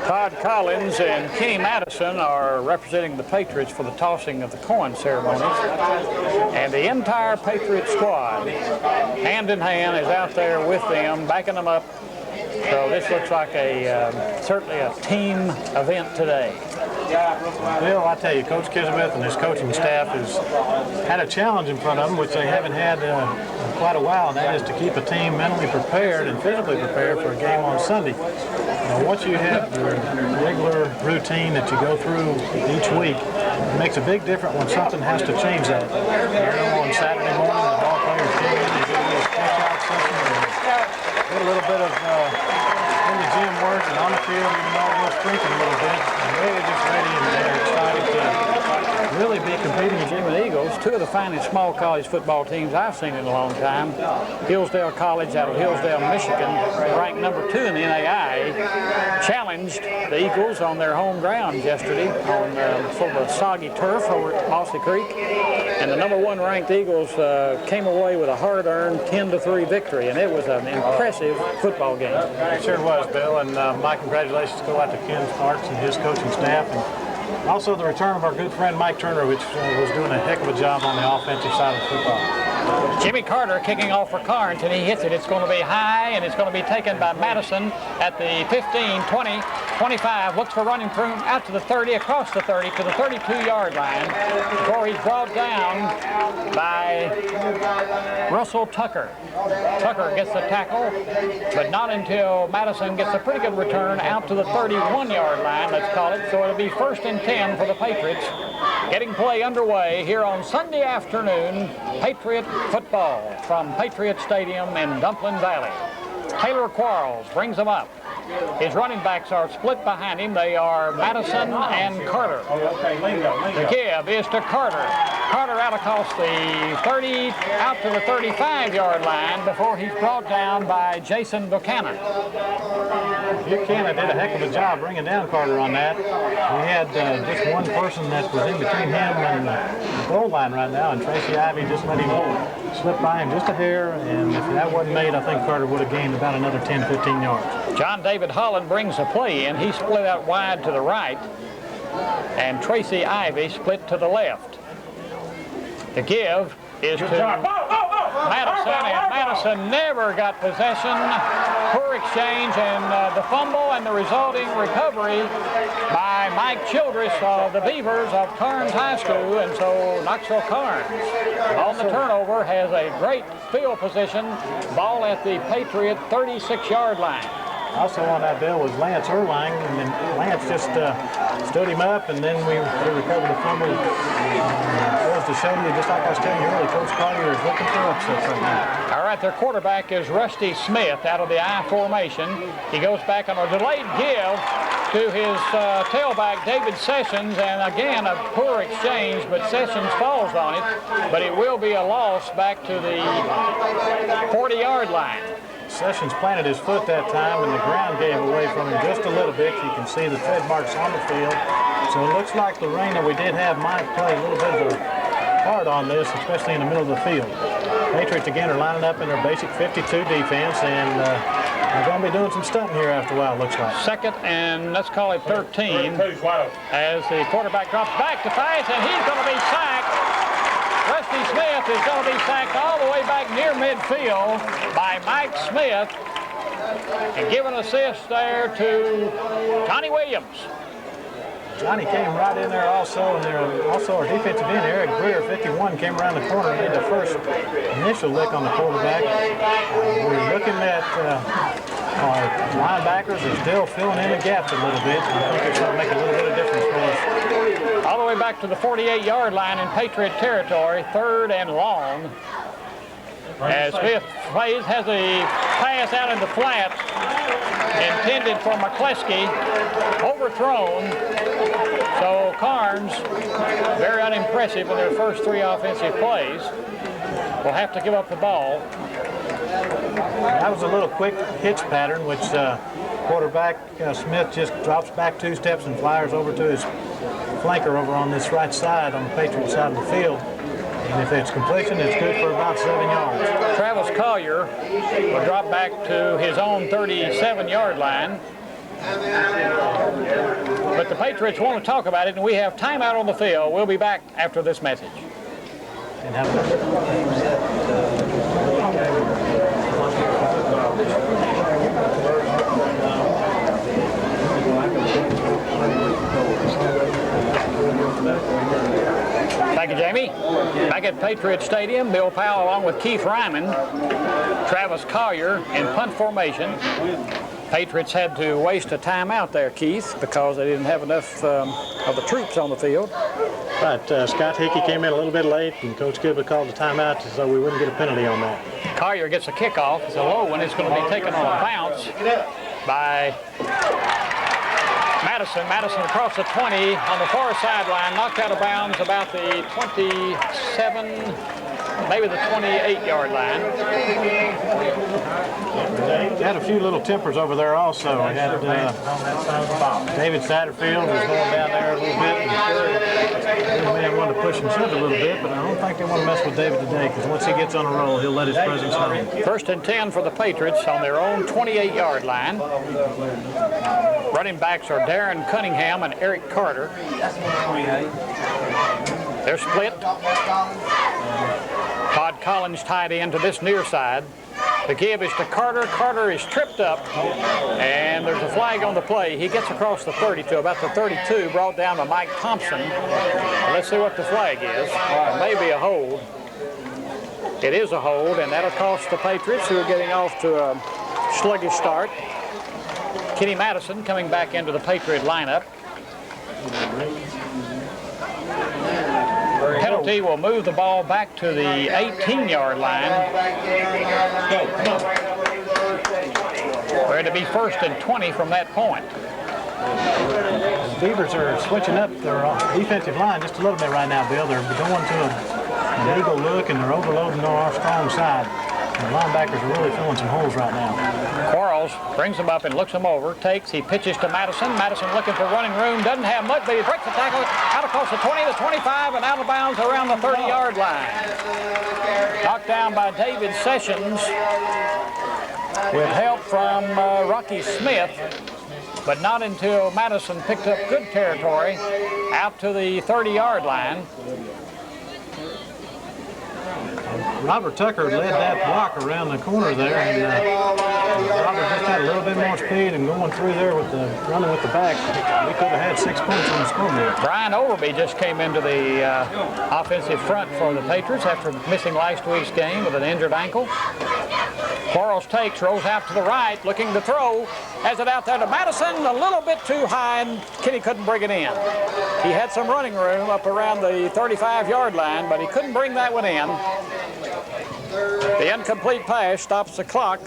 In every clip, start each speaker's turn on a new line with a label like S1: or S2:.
S1: Todd Collins and Kenny Madison are representing the Patriots for the tossing of the coin ceremonies. And the entire Patriot squad, hand in hand, is out there with them, backing them up. So this looks like certainly a team event today.
S2: Bill, I tell you, Coach Kisbeth and his coaching staff has had a challenge in front of them, which they haven't had in quite a while, and that is to keep a team mentally prepared and physically prepared for a game on Sunday. Now, once you have your regular routine that you go through each week, it makes a big difference when something has to change that. On Saturday morning, the ball players came in and did a little stretch-out session and did a little bit of in the gym work and on the field, even though we're sprinting a little bit. And they're just ready and they're excited to really be competing against
S1: the Eagles, two of the finest small college football teams I've seen in a long time. Hillsdale College out of Hillsdale, Michigan, ranked number 2 in the NAIA, challenged the Eagles on their home ground yesterday on sort of a soggy turf over at Mossy Creek. And the number 1 ranked Eagles came away with a hard-earned 10-3 victory, and it was an impressive football game.
S2: It sure was, Bill, and my congratulations go out to Ken Sparks and his coaching staff, and also the return of our good friend Mike Turner, which was doing a heck of a job on the offensive side of football.
S1: Jimmy Carter kicking off for Karns, and he hits it. It's going to be high, and it's going to be taken by Madison at the 15, 20, 25. Looks for running room out to the 30, across the 30 to the 32-yard line before he's brought down by Russell Tucker. Tucker gets the tackle, but not until Madison gets a pretty good return out to the 31-yard line, let's call it. So it'll be 1st and 10 for the Patriots. Getting play underway here on Sunday afternoon, Patriot football from Patriot Stadium in Dumplin Valley. Taylor Quarles brings them up. His running backs are split behind him. They are Madison and Carter. The give is to Carter. Carter out across the 30, out to the 35-yard line before he's brought down by Jason Buchanan.
S2: Buchanan did a heck of a job bringing down Carter on that. We had just one person that was in between him and the goal line right now, and Tracy Ivey just let him slip by him just a hair, and if that wasn't made, I think Carter would have gained about another 10, 15 yards.
S1: John David Holland brings the play in. He split out wide to the right, and Tracy Ivey split to the left. The give is to Madison, and Madison never got possession. Poor exchange, and the fumble and the resulting recovery by Mike Childress of the Beavers of Karns High School, and so Knoxville Karns on the turnover has a great field position. Ball at the Patriot 36-yard line.
S2: Also on that, Bill, was Lance Erlang, and then Lance just stood him up, and then we recovered the fumble. To show you, just like I was telling you earlier, Coach Collier is looking for upsets right now.
S1: All right, their quarterback is Rusty Smith out of the I formation. He goes back on a delayed give to his tailback, David Sessions, and again, a poor exchange, but Sessions falls on it, but it will be a loss back to the 40-yard line.
S2: Sessions planted his foot that time, and the ground gave away from him just a little bit. You can see the tread marks on the field. So it looks like the rain that we did have might play a little bit of a part on this, especially in the middle of the field. Patriots again are lining up in their basic 52 defense, and they're going to be doing some stunting here after a while, it looks like.
S1: 2nd and let's call it 13 as the quarterback drops back to pass, and he's going to be sacked. Rusty Smith is going to be sacked all the way back near midfield by Mike Smith, and give an assist there to Johnny Williams.
S2: Johnny came right in there also, and also our defensive end, Eric Greer, 51, came around the corner and made the first initial lick on the quarterback. We're looking at our linebackers are still filling in the gaps a little bit. I think it's going to make a little bit of difference for us.
S1: All the way back to the 48-yard line in Patriot territory, 3rd and long. As Smith has a pass out in the flat, intended for McCleskey, overthrown. So Karns, very unimpressive in their first 3 offensive plays, will have to give up the ball.
S2: That was a little quick hitch pattern, which quarterback Smith just drops back 2 steps and flyers over to his flanker over on this right side on the Patriot side of the field. And if it's completion, it's good for about 7 yards.
S1: Travis Collier will drop back to his own 37-yard line. But the Patriots want to talk about it, and we have timeout on the field. We'll be back after this message. Thank you, Jamie. Back at Patriots Stadium, Bill Powell along with Keith Ryman, Travis Collier in punt formation. Patriots had to waste a timeout there, Keith, because they didn't have enough of the troops on the field.
S2: Right, Scott Hickey came in a little bit late, and Coach Gibbett called the timeout so we wouldn't get a penalty on that.
S1: Collier gets a kickoff. It's a low one. It's going to be taken on a bounce by Madison. Madison across the 20 on the far sideline, knocked out of bounds about the 27, maybe the 28-yard line.
S2: We had a few little tempers over there also. We had David Satterfield was going down there a little bit. The man wanted to push and shove a little bit, but I don't think they want to mess with David today, because once he gets on a roll, he'll let his presence known. 1st and 10 for the Patriots on their own 28-yard line. Running backs are Darren Cunningham and Eric Carter. They're split. Todd Collins tied in to this near side. The give is to Carter. Carter is tripped up, and there's a flag on the play. He gets across the 30 to about the 32, brought down by Mike Thompson. Let's see what the flag is. It may be a hold. It is a hold, and that'll cost the Patriots, who are getting off to a sluggish start. Kenny Madison coming back into the Patriot lineup. Penalty will move the ball back to the 18-yard line. Where to be 1st and 20 from that point. The Beavers are switching up their defensive line just a little bit right now, Bill. They're going to an eagle look, and they're overloading on our strong side. The linebackers are really filling some holes right now.
S1: Quarles brings him up and looks him over, he pitches to Madison. Madison looking for running room, doesn't have much, but he breaks the tackle out across the 20, the 25, and out of bounds around the 30-yard line. Knocked down by David Sessions with help from Rocky Smith, but not until Madison picked up good territory out to the 30-yard line.
S2: Robert Tucker led that block around the corner there, and Robert just had a little bit more speed and going through there with the running with the back. We could have had 6 points on the scoreboard.
S1: Brian Overby just came into the offensive front for the Patriots after missing last week's game with an injured ankle. Quarles takes, rolls out to the right, looking to throw. Has it out there to Madison, a little bit too high, and Kenny couldn't bring it in. He had some running room up around the 35-yard line, but he couldn't bring that one in. The incomplete pass stops the clock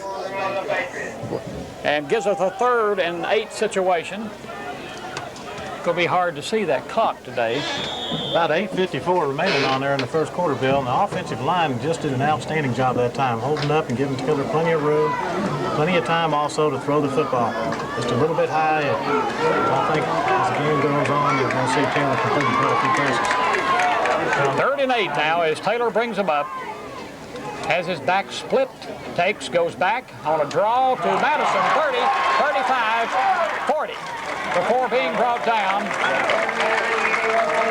S1: and gives us a 3rd and 8 situation. It's going to be hard to see that clock today.
S2: About 8:54 remaining on there in the first quarter, Bill, and the offensive line just did an outstanding job that time, holding up and giving Taylor plenty of room, plenty of time also to throw the football. Just a little bit high, and I think as the game goes on, you're going to see Taylor completing quite a few passes.
S1: 3rd and 8 now as Taylor brings him up. Has his back split, goes back on a draw to Madison, 30, 35, 40, before being brought down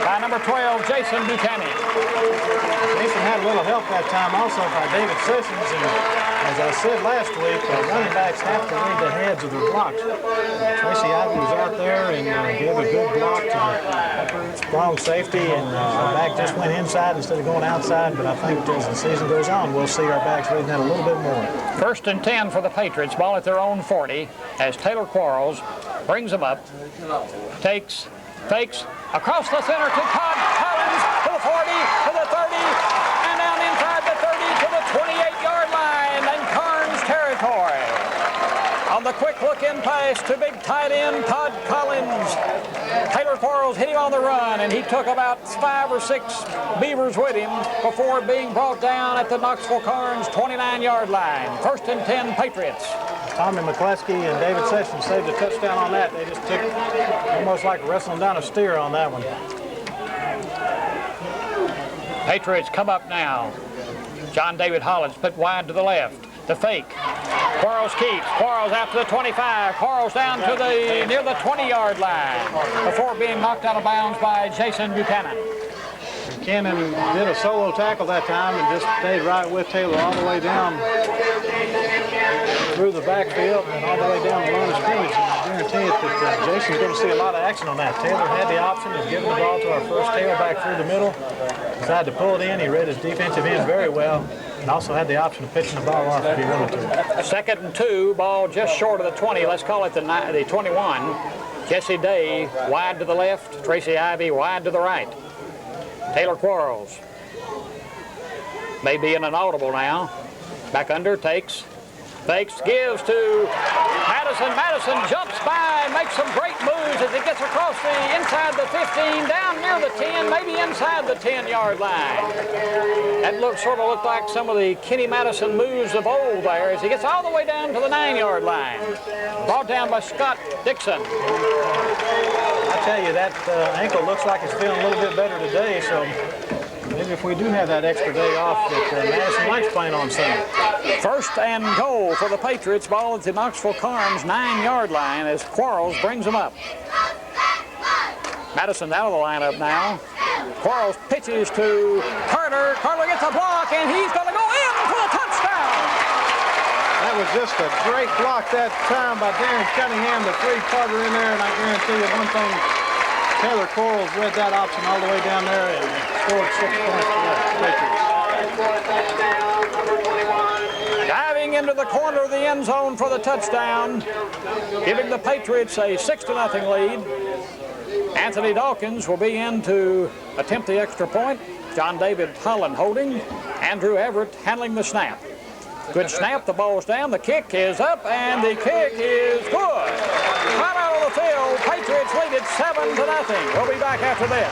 S1: by number 12, Jason Buchanan.
S2: Jason had a little help that time also by David Sessions, and as I said last week, running backs have to read the heads of their blocks. Tracy Ivy was out there and gave a good block to the strong safety, and our back just went inside instead of going outside, but I think as the season goes on, we'll see our backs reading that a little bit more.
S1: 1st and 10 for the Patriots, ball at their own 40, as Taylor Quarles brings them up, fakes, across the center to Todd Collins, to the 40, to the 30, and down inside the 30 to the 28-yard line, and Karns territory. On the quick look-in pass to big tight end Todd Collins. Taylor Quarles hit him on the run, and he took about 5 or 6 Beavers with him before being brought down at the Knoxville Karns 29-yard line. 1st and 10 Patriots.
S2: Tommy McCleskey and David Sessions saved a touchdown on that. They just took almost like wrestling down a steer on that one.
S1: Patriots come up now. John David Hollins put wide to the left. The fake. Quarles keeps. Quarles out to the 25. Quarles down to the near the 20-yard line before being knocked out of bounds by Jason Buchanan.
S2: Buchanan did a solo tackle that time and just stayed right with Taylor all the way down through the backfield and all the way down the line of scrimmage. I guarantee it that Jason's going to see a lot of action on that. Taylor had the option of giving the ball to our first tailback through the middle. Decided to pull it in. He read his defensive end very well and also had the option of pitching the ball off if he wanted to.
S1: 2nd and 2, ball just short of the 20. Let's call it the 21. Jesse Day wide to the left. Tracy Ivy wide to the right. Taylor Quarles may be in an audible now. Back under, takes, fakes, gives to Madison. Madison jumps by and makes some great moves as he gets across the inside the 15, down near the 10, maybe inside the 10-yard line. That sort of looked like some of the Kenny Madison moves of old there as he gets all the way down to the 9-yard line. Brought down by Scott Dixon.
S2: I tell you, that ankle looks like it's feeling a little bit better today, so maybe if we do have that extra day off that Madison likes playing on Sunday.
S1: 1st and goal for the Patriots. Ball at the Knoxville Karns 9-yard line as Quarles brings them up. Madison out of the lineup now. Quarles pitches to Carter. Carter gets a block, and he's going to go in for the touchdown.
S2: That was just a great block that time by Darren Cunningham to free Carter in there, and I guarantee you one thing, Taylor Quarles read that option all the way down there and scored 6 points for the Patriots.
S1: Diving into the corner of the end zone for the touchdown, giving the Patriots a 6-0 lead. Anthony Dawkins will be in to attempt the extra point. John David Holland holding. Andrew Everett handling the snap. Good snap, the ball's down, the kick is up, and the kick is good. Right out of the field, Patriots lead it 7-0. We'll be back after this.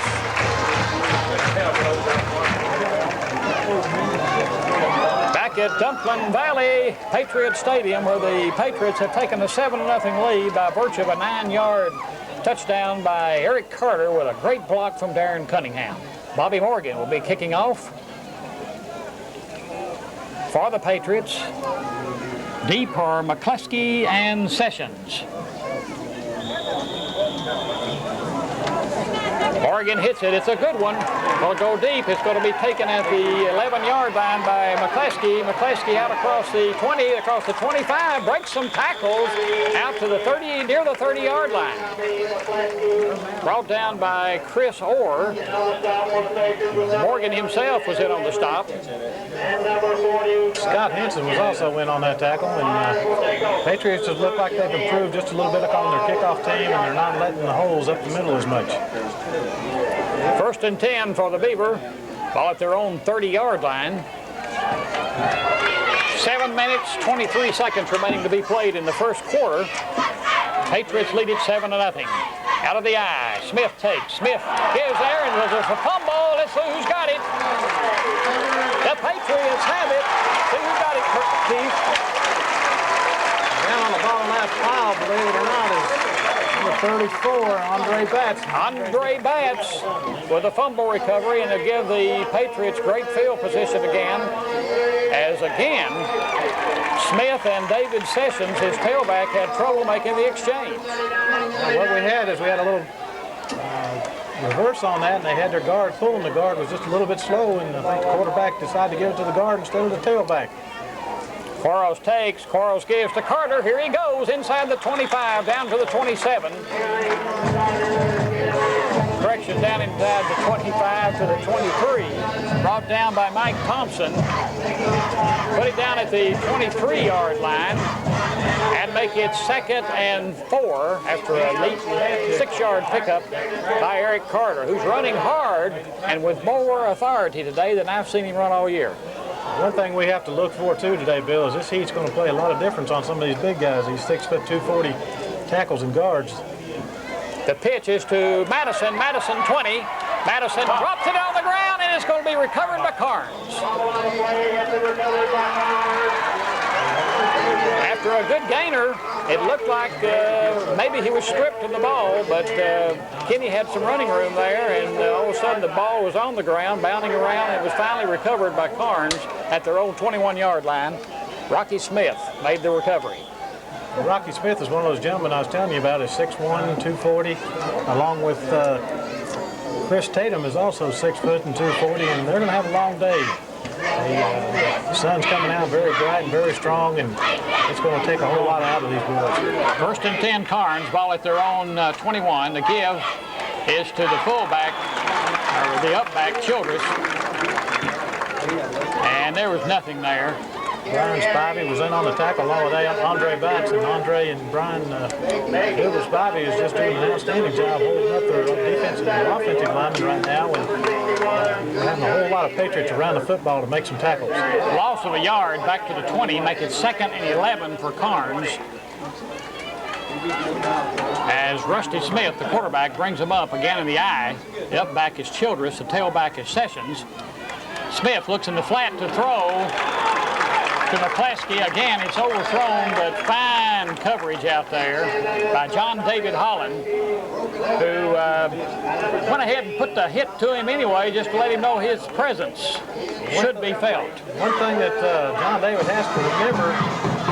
S1: Back at Dumpling Valley Patriot Stadium, where the Patriots have taken a 7-0 lead by virtue of a 9-yard touchdown by Eric Carter with a great block from Darren Cunningham. Bobby Morgan will be kicking off for the Patriots. Deep are McCluskey and Sessions. Morgan hits it. It's a good one. It'll go deep. It's going to be taken at the 11-yard line by McCluskey. McCluskey out across the 20, across the 25, breaks some tackles out to the 30, near the 30-yard line. Brought down by Chris Orr. Morgan himself was in on the stop.
S2: Scott Henson was also in on that tackle, and Patriots have looked like they've improved just a little bit on their kickoff team, and they're not letting the holes up the middle as much.
S1: 1st and 10 for the Beaver. Ball at their own 30-yard line. 7 minutes, 23 seconds remaining to be played in the first quarter. Patriots lead it 7-0. Out of the eye, Smith takes. Smith gives there, and there's a fumble. Let's see who's got it. The Patriots have it. See who got it, Keith.
S2: Down on the ball last pile, believe it or not, is number 34, Andre Batts.
S1: Andre Batts with a fumble recovery, and they'll give the Patriots great field position again. As again, Smith and David Sessions, his tailback, had trouble making the exchange.
S2: Well, what we had is we had a little reverse on that, and they had their guard pulling. The guard was just a little bit slow, and I think the quarterback decided to give it to the guard instead of the tailback.
S1: Quarles takes, Quarles gives to Carter. Here he goes inside the 25, down to the 27. Correction, down inside the 25 to the 23. Brought down by Mike Thompson. Put it down at the 23-yard line and make it 2nd and 4 after a late 6-yard pickup by Eric Carter, who's running hard and with more authority today than I've seen him run all year.
S2: One thing we have to look for, too, today, Bill, is this heat's going to play a lot of difference on some of these big guys, these 6', 240 tackles and guards.
S1: The pitch is to Madison. Madison 20. Madison drops it on the ground, and it's going to be recovered by Karns. After a good gainer, it looked like maybe he was stripped of the ball, but Kenny had some running room there, and all of a sudden the ball was on the ground, bounding around, and it was finally recovered by Karns at their own 21-yard line. Rocky Smith made the recovery.
S2: Rocky Smith is one of those gentlemen I was telling you about. Is 6'1", 240, along with Chris Tatum is also 6 foot and 240, and they're going to have a long day. The sun's coming out very bright and very strong, and it's going to take a whole lot out of these boys.
S1: First and 10 Karns, ball at their own 21. The give is to the fullback, or the upback, Childress. And there was nothing there.
S2: Brian Spivey was in on the tackle along with Andre Batts, and Andre and Brian Bill Spivey is just doing an outstanding job holding up their defensive and offensive linemen right now, and having a whole lot of Patriots around the football to make some tackles.
S1: Loss of a yard back to the 20, make it 2nd and 11 for Karns. As Rusty Smith, the quarterback, brings him up again in the eye. The up back is Childress, the tailback is Sessions. Smith looks in the flat to throw to McCleskey. Again, it's overthrown, but fine coverage out there by John David Holland, who went ahead and put the hit to him anyway, just to let him know his presence should be felt.
S2: One thing that John David has to remember,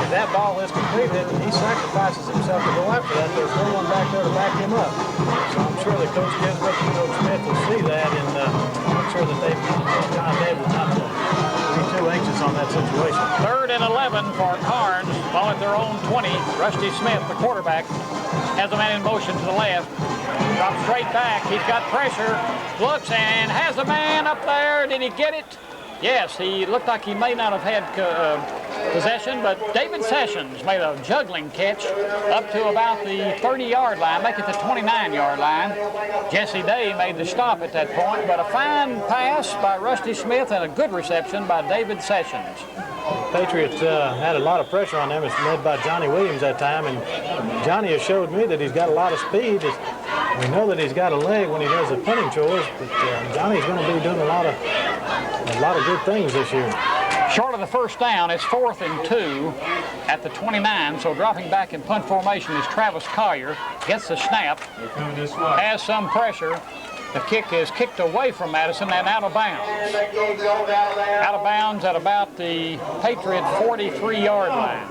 S2: if that ball is completed and he sacrifices himself to go after that, there's no one back there to back him up. So I'm sure that Coach Kisbert and Coach Smith will see that, and I'm sure that John David will not be too anxious on that situation.
S1: 3rd and 11 for Karns, ball at their own 20. Rusty Smith, the quarterback, has a man in motion to the left. Drops straight back. He's got pressure. Looks and has a man up there. Did he get it? Yes, he looked like he may not have had possession, but David Sessions made a juggling catch up to about the 30-yard line, make it the 29-yard line. Jesse Day made the stop at that point, but a fine pass by Rusty Smith and a good reception by David Sessions.
S2: The Patriots had a lot of pressure on them. It's led by Johnny Williams that time, and Johnny has showed me that he's got a lot of speed. We know that he's got a leg when he does the punting chores, but Johnny's going to be doing a lot of good things this year.
S1: Short of the first down, it's 4th and 2 at the 29, so dropping back in punt formation is Travis Collier. Gets the snap, has some pressure. The kick is kicked away from Madison and out of bounds. Out of bounds at about the Patriot 43-yard line.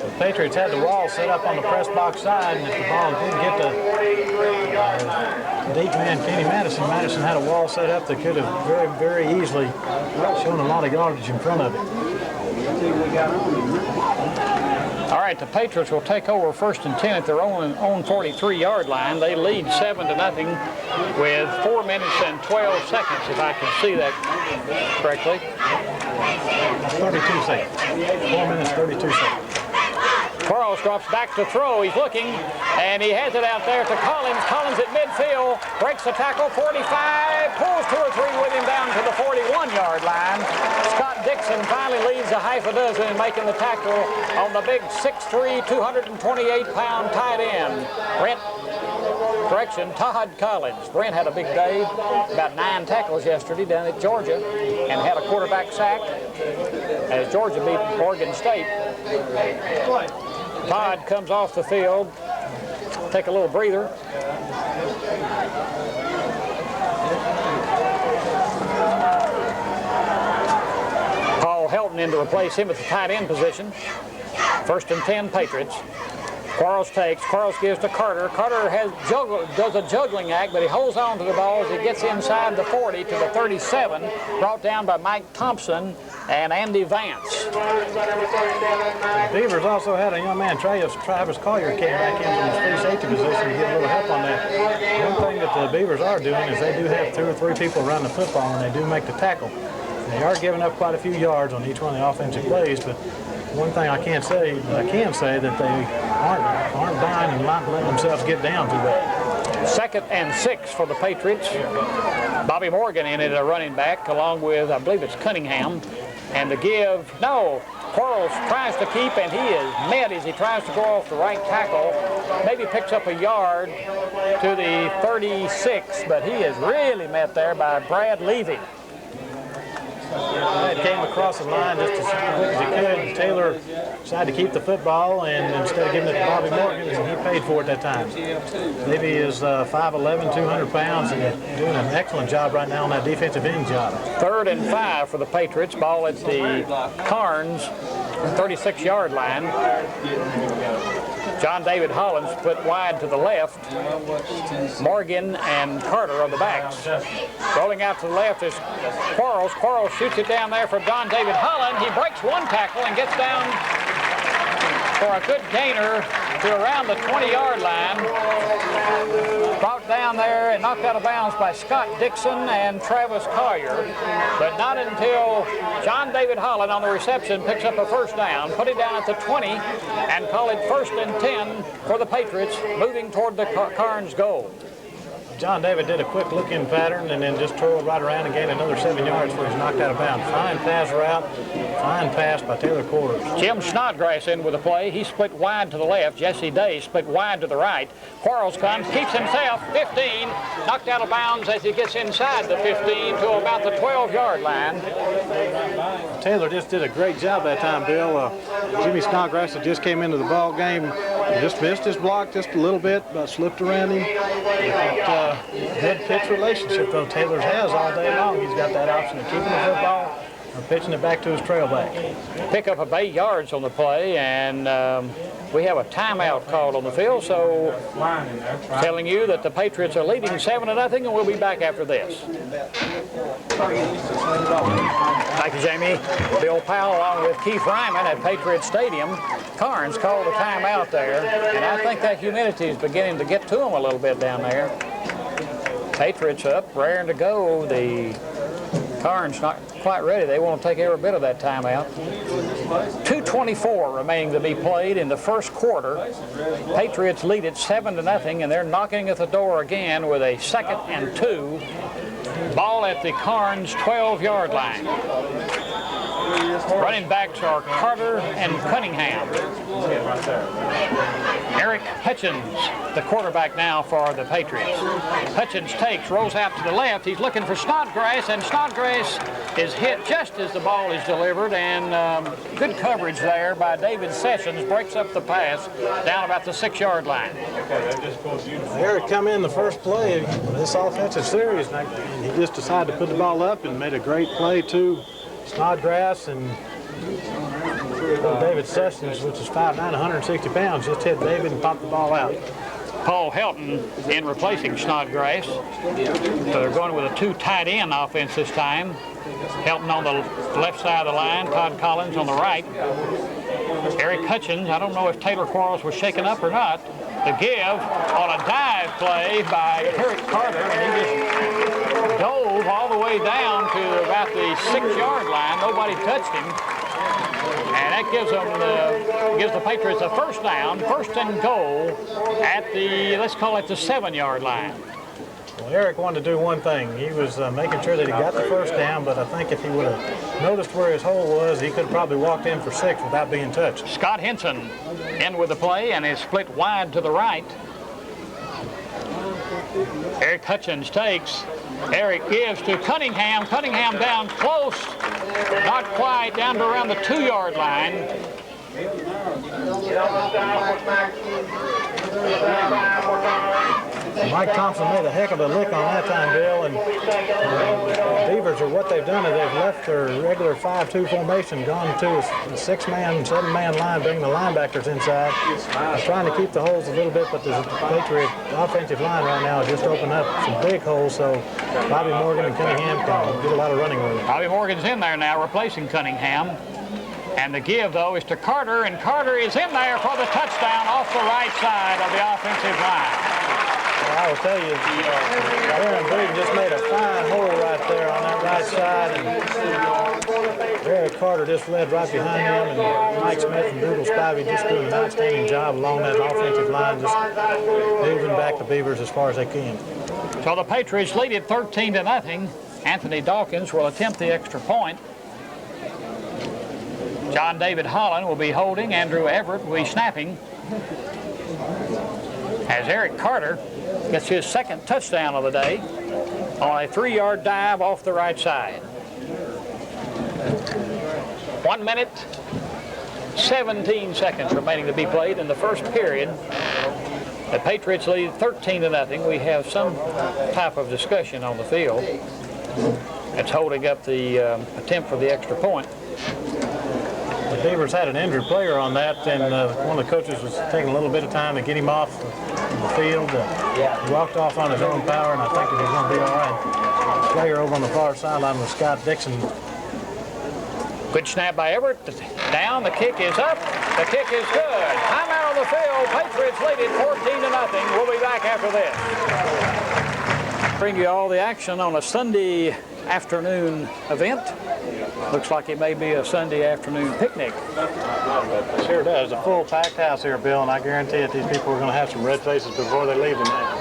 S2: The Patriots had the wall set up on the press box side, and if the ball didn't get to deep man Kenny Madison, Madison had a wall set up that could have very, very easily shown a lot of yardage in front of it.
S1: All right, the Patriots will take over 1st and 10 at their own 43-yard line. They lead 7-0 with 4 minutes and 12 seconds, if I can see that correctly.
S2: 32 seconds. 4 minutes, 32 seconds.
S1: Quarles drops back to throw. He's looking, and he has it out there to Collins. Collins at midfield, breaks the tackle, 45, pulls 2 or 3 with him down to the 41-yard line. Scott Dixon finally leads a half a dozen in making the tackle on the big 6'3", 228-pound tight end. Todd Collins. Brent had a big day, about 9 tackles yesterday down at Georgia, and had a quarterback sack as Georgia beat Oregon State. Todd comes off the field, take a little breather. Paul Helton in to replace him at the tight end position. 1st and 10 Patriots. Quarles takes, Quarles gives to Carter. Carter does a juggling act, but he holds on to the ball as he gets inside the 40 to the 37, brought down by Mike Thompson and Andy Vance.
S2: The Beavers also had a young man, Travis Collier, came back in from his free safety position to get a little help on that. One thing that the Beavers are doing is they do have 2 or 3 people around the football, and they do make the tackle. They are giving up quite a few yards on each one of the offensive plays, but one thing I can say that they aren't dying and not letting themselves get down too bad.
S1: 2nd and 6 for the Patriots. Bobby Morgan in it, a running back, along with, I believe it's Cunningham. And the give, no, Quarles tries to keep, and he is met as he tries to go off the right tackle. Maybe picks up a yard to the 36, but he is really met there by Brad Levy.
S2: It came across the line just as quick as he could. Taylor decided to keep the football, and instead of giving it to Bobby Morgan, he paid for it that time. Davey is 5'11", 200 pounds, and doing an excellent job right now on that defensive end job.
S1: 3rd and 5 for the Patriots. Ball at the Karns 36-yard line. John David Holland split wide to the left. Morgan and Carter on the backs. Rolling out to the left is Quarles. Quarles shoots it down there for John David Holland. He breaks one tackle and gets down for a good gainer to around the 20-yard line. Brought down there and knocked out of bounds by Scott Dixon and Travis Collier. But not until John David Holland on the reception picks up a first down, put it down at the 20, and call it 1st and 10 for the Patriots, moving toward the Karns goal.
S2: John David did a quick look-in pattern and then just twirled right around and gained another 7 yards before he was knocked out of bounds. Fine pass route, fine pass by Taylor Quarters.
S1: Jim Snodgrass in with the play. He split wide to the left. Jesse Day split wide to the right. Quarles comes, keeps himself, 15, knocked out of bounds as he gets inside the 15 to about the 12-yard line.
S2: Taylor just did a great job that time, Bill. Jimmy Snodgrass just came into the ball game. Just missed his block just a little bit, but slipped around him. Good pitch relationship, though, Taylor has all day long. He's got that option of keeping the football or pitching it back to his trail back.
S1: Pick up of 8 yards on the play, and we have a timeout called on the field, so telling you that the Patriots are leading 7-0, and we'll be back after this. Thank you, Jamie. Bill Powell along with Keith Ryman at Patriot Stadium. Karns called a timeout there, and I think that humidity is beginning to get to them a little bit down there. Patriots up, raring to go. The Karns not quite ready. They want to take every bit of that timeout. 2:24 remaining to be played in the first quarter. Patriots lead it 7-0, and they're knocking at the door again with a 2nd and 2. Ball at the Karns 12-yard line. Running backs are Carter and Cunningham. Eric Hutchins, the quarterback now for the Patriots. Hutchins takes, rolls out to the left. He's looking for Snodgrass, and Snodgrass is hit just as the ball is delivered, and good coverage there by David Sessions breaks up the pass down about the 6-yard line.
S2: Eric come in the first play of this offensive series, and he just decided to put the ball up and made a great play to Snodgrass, and David Sessions, which is 5'9", 160 pounds, just hit David and popped the ball out.
S1: Paul Helton in replacing Snodgrass. So they're going with a 2 tight end offense this time. Helton on the left side of the line, Todd Collins on the right. Eric Hutchins, I don't know if Taylor Quarles was shaken up or not. The give on a dive play by Eric Carter, and he just dove all the way down to about the 6-yard line. Nobody touched him. And that gives the Patriots a first down, 1st and goal at the, let's call it the 7-yard line.
S2: Well, Eric wanted to do one thing. He was making sure that he got the first down, but I think if he would have noticed where his hole was, he could have probably walked in for 6 without being touched.
S1: Scott Henson in with the play and is split wide to the right. Eric Hutchins takes. Eric gives to Cunningham. Cunningham down close, not quite, down to around the 2-yard line.
S2: Mike Thompson made a heck of a lick on that time, Bill, and Beavers, or what they've done is they've left their regular 5-2 formation, gone to a 6-man, 7-man line, bringing the linebackers inside. They're trying to keep the holes a little bit, but the Patriot offensive line right now just opened up some big holes, so Bobby Morgan and Cunningham can get a lot of running room.
S1: Bobby Morgan's in there now, replacing Cunningham. And the give, though, is to Carter, and Carter is in there for the touchdown off the right side of the offensive line.
S2: Well, I will tell you, Aaron Briggs just made a fine hole right there on that right side, and Eric Carter just led right behind him, and Mike Smith and Doodle Spivey just doing an outstanding job along that offensive line, just moving back the Beavers as far as they can.
S1: So the Patriots lead it 13-0. Anthony Dawkins will attempt the extra point. John David Holland will be holding. Andrew Everett will be snapping. As Eric Carter gets his 2nd touchdown of the day on a 3-yard dive off the right side. 1 minute, 17 seconds remaining to be played in the first period. The Patriots lead 13-0. We have some type of discussion on the field. It's holding up the attempt for the extra point.
S2: The Beavers had an injured player on that, and one of the coaches was taking a little bit of time to get him off the field. He walked off on his own power, and I think he's going to be all right. The player over on the far sideline was Scott Dixon.
S1: Good snap by Everett. Down, the kick is up. The kick is good. Timeout on the field. Patriots lead it 14-0. We'll be back after this. Bring you all the action on a Sunday afternoon event. Looks like it may be a Sunday afternoon picnic.
S2: Sure does. A full packed house here, Bill, and I guarantee it these people are going to have some red faces before they leave tonight.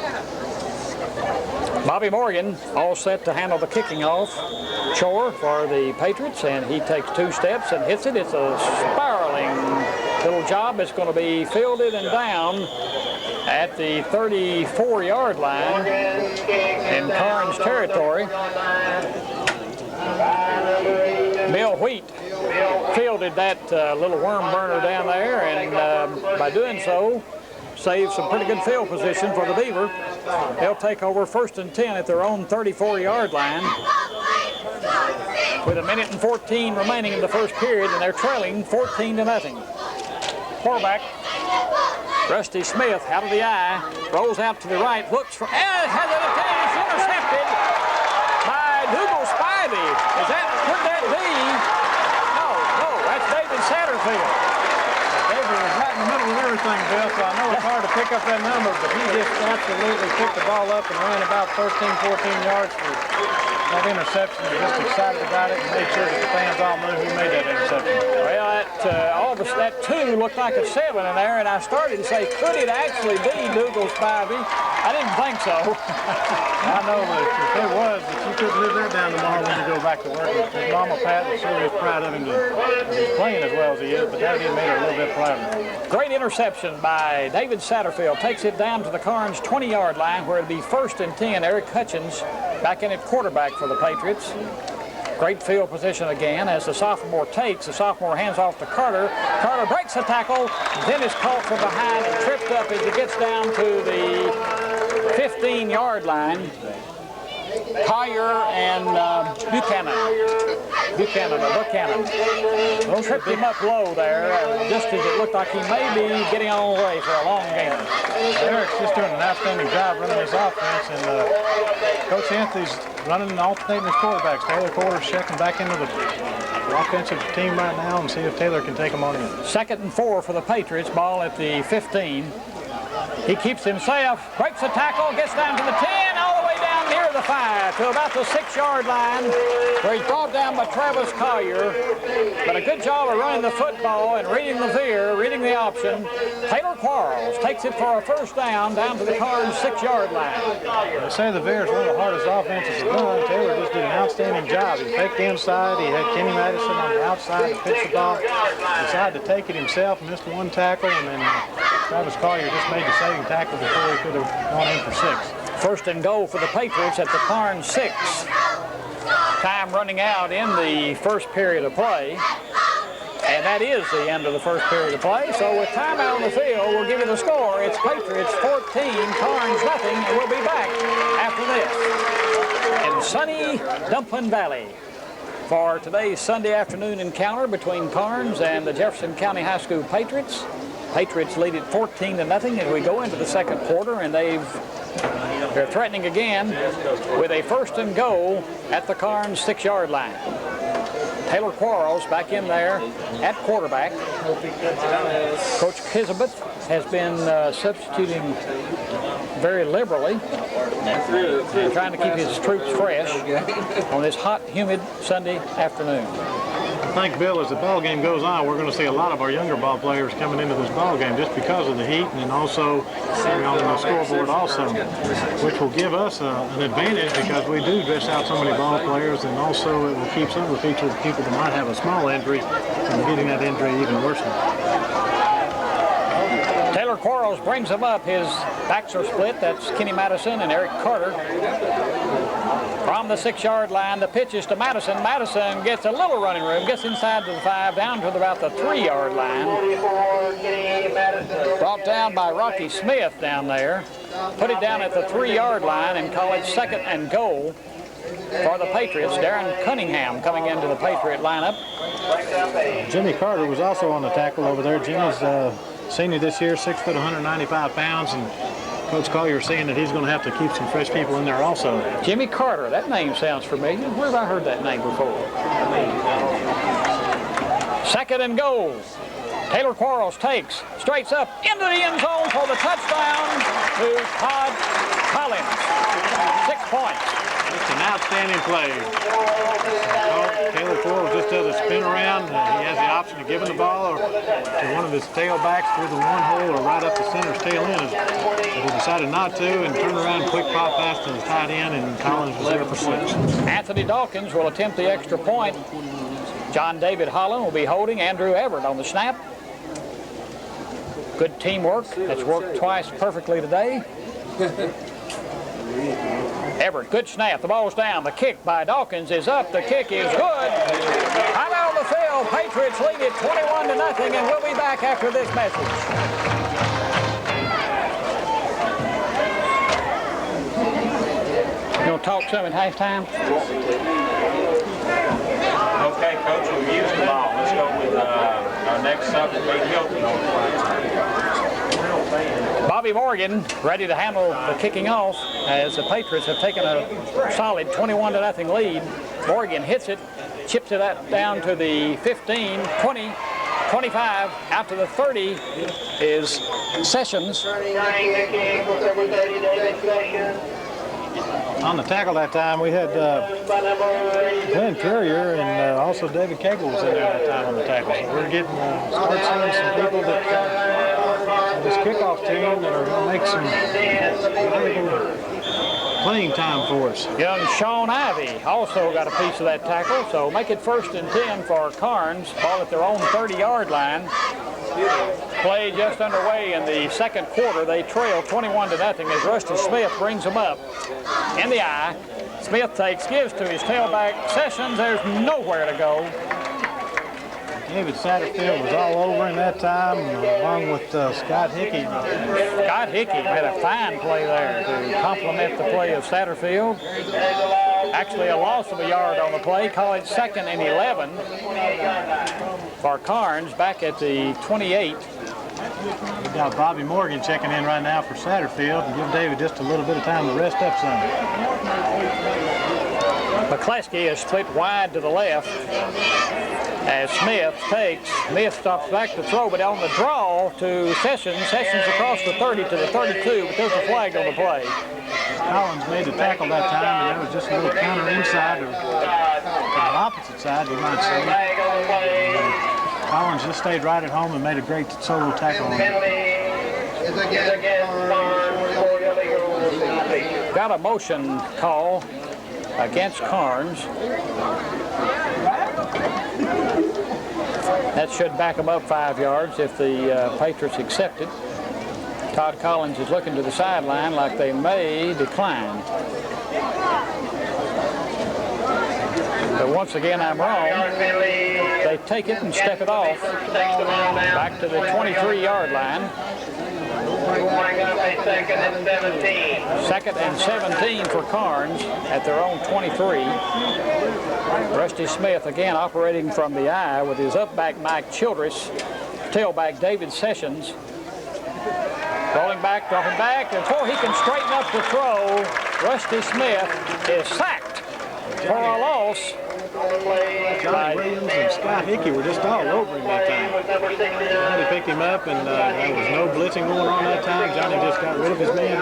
S1: Bobby Morgan all set to handle the kicking off chore for the Patriots, and he takes 2 steps and hits it. It's a spiraling little job. It's going to be fielded and down at the 34-yard line in Karns territory. Bill Wheat fielded that little worm burner down there, and by doing so, saved some pretty good field position for the Beaver. They'll take over 1st and 10 at their own 34-yard line with 1 minute and 14 remaining in the first period, and they're trailing 14-0. Quarterback Rusty Smith out of the eye, rolls out to the right, looks for, and has it intercepted by Dougal Spivey. Could that be? No, that's David Satterfield.
S2: David was right in the middle of everything, Bill, so I know it's hard to pick up that number, but he just absolutely picked the ball up and ran about 13, 14 yards for that interception. He was just excited about it and made sure that the fans all knew who made that interception.
S1: Well, that 2 looked like a 7 in there, and I started to say, could it actually be Dougal Spivey? I didn't think so.
S2: I know that if it was, that you couldn't live that down tomorrow when you go back to work. His mama, Pat, was sure he's proud of him he's playing as well as he is, but that did make her a little bit prouder.
S1: Great interception by David Satterfield. Takes it down to the Karns 20-yard line where it'll be 1st and 10. Eric Hutchins back in at quarterback for the Patriots. Great field position again as the sophomore takes. The sophomore hands off to Carter. Carter breaks the tackle, then is caught from behind and tripped up as he gets down to the 15-yard line. Collier and Buchanan. Those tripped him up low there, just as it looked like he may be getting on the way for a long game.
S2: Eric's just doing an outstanding job running this offense, and Coach Anthony's running and alternating his quarterbacks. Taylor Porter's checking back into the offensive team right now and see if Taylor can take them on in. 2nd
S1: and 4 for the Patriots, ball at the 15. He keeps himself, breaks the tackle, gets down to the 10, all the way down near the 5 to about the 6-yard line, where he's brought down by Travis Collier. But a good job of running the football and reading the veer, reading the option. Taylor Quarles takes it for a 1st down to the Karns 6-yard line.
S2: They say the veer is one of the hardest offenses to run. Taylor just did an outstanding job. He faked the inside. He had Kenny Madison on the outside to pitch the ball. Decided to take it himself, missed 1 tackle, and then Travis Collier just made the saving tackle before he could have gone in for 6.
S1: 1st and goal for the Patriots at the Karns 6. Time running out in the first period of play. And that is the end of the first period of play. So with time out on the field, we'll give you the score. It's Patriots 14, Karns nothing, and we'll be back after this in sunny Dumplin Valley for today's Sunday afternoon encounter between Karns and the Jefferson County High School Patriots. Patriots lead it 14-0 as we go into the second quarter, and they're threatening again with a 1st and goal at the Karns 6-yard line. Taylor Quarles back in there at quarterback. Coach Kizabeth has been substituting very liberally, trying to keep his troops fresh on this hot, humid Sunday afternoon.
S2: I think, Bill, as the ball game goes on, we're going to see a lot of our younger ball players coming into this ball game just because of the heat, and then also on the scoreboard also, which will give us an advantage because we do dress out so many ball players, and also it will keep some of the people that might have a small injury from getting that injury even worse.
S1: Taylor Quarles brings him up. His backs are split. That's Kenny Madison and Eric Carter. From the 6-yard line, the pitch is to Madison. Madison gets a little running room, gets inside to the 5, down to about the 3-yard line. Brought down by Rocky Smith down there. Put it down at the 3-yard line and call it 2nd and goal for the Patriots. Darren Cunningham coming into the Patriot lineup.
S2: Jimmy Carter was also on the tackle over there. Jimmy's senior this year, 6 foot, 195 pounds, and Coach Collier saying that he's going to have to keep some fresh people in there also.
S1: Jimmy Carter, that name sounds familiar. Where have I heard that name before? 2nd and goal. Taylor Quarles takes, straights up into the end zone for the touchdown to Todd Collins. 6 points.
S2: It's an outstanding play. Taylor Quarles just does a spin around. He has the option of giving the ball or to one of his tailbacks through the 1 hole or right up the center's tail end. But he decided not to and turned around quick pop pass to the tight end, and Collins was there for 6.
S1: Anthony Dawkins will attempt the extra point. John David Holland will be holding Andrew Everett on the snap. Good teamwork. That's worked twice perfectly today. Everett, good snap. The ball's down. The kick by Dawkins is up. The kick is good. I'm out of the field. Patriots lead it 21-0, and we'll be back after this message. You want to talk some at halftime?
S3: Okay, Coach, we've used the ball. Let's go with our next subject, Hilton on the
S1: Bobby Morgan ready to handle the kicking off as the Patriots have taken a solid 21-0 lead. Morgan hits it, chips it down to the 15, 20, 25, out to the 30 is Sessions.
S2: On the tackle that time, we had Glenn Courier and also David Cagle was in there that time on the tackle. So we're getting start seeing some people that this kickoff team that are going to make some valuable playing time for us.
S1: Young Sean Ivey also got a piece of that tackle, so make it 1st and 10 for Karns. Ball at their own 30-yard line. Play just underway in the 2nd quarter. They trail 21-0 as Rusty Smith brings them up in the eye. Smith takes, gives to his tailback Sessions. There's nowhere to go.
S2: David Satterfield was all over in that time, along with Scott Hickey.
S1: Scott Hickey made a fine play there to complement the play of Satterfield. Actually a loss of a yard on the play. Call it 2nd and 11 for Karns back at the 28.
S2: We've got Bobby Morgan checking in right now for Satterfield and give David just a little bit of time to rest up some.
S1: McCleskey is split wide to the left as Smith takes. Smith stops back to throw, but on the draw to Sessions. Sessions across the 30 to the 32, but there's a flag on the play.
S2: Collins made the tackle that time, and there was just a little counter inside or the opposite side, you might say. Collins just stayed right at home and made a great solo tackle on it.
S1: Got a motion call against Karns. That should back them up 5 yards if the Patriots accept it. Todd Collins is looking to the sideline like they may decline. But once again, I'm wrong. They take it and step it off back to the 23-yard line. 2nd and 17 for Karns at their own 23. Rusty Smith again operating from the eye with his up-back Mike Childress, tailback David Sessions. Rolling back, dropping back, and before he can straighten up the throw, Rusty Smith is sacked for a loss.
S2: Johnny Williams and Scott Hickey were just all over him that time. Johnny picked him up, and there was no blitzing going on that time. Johnny just got rid of his man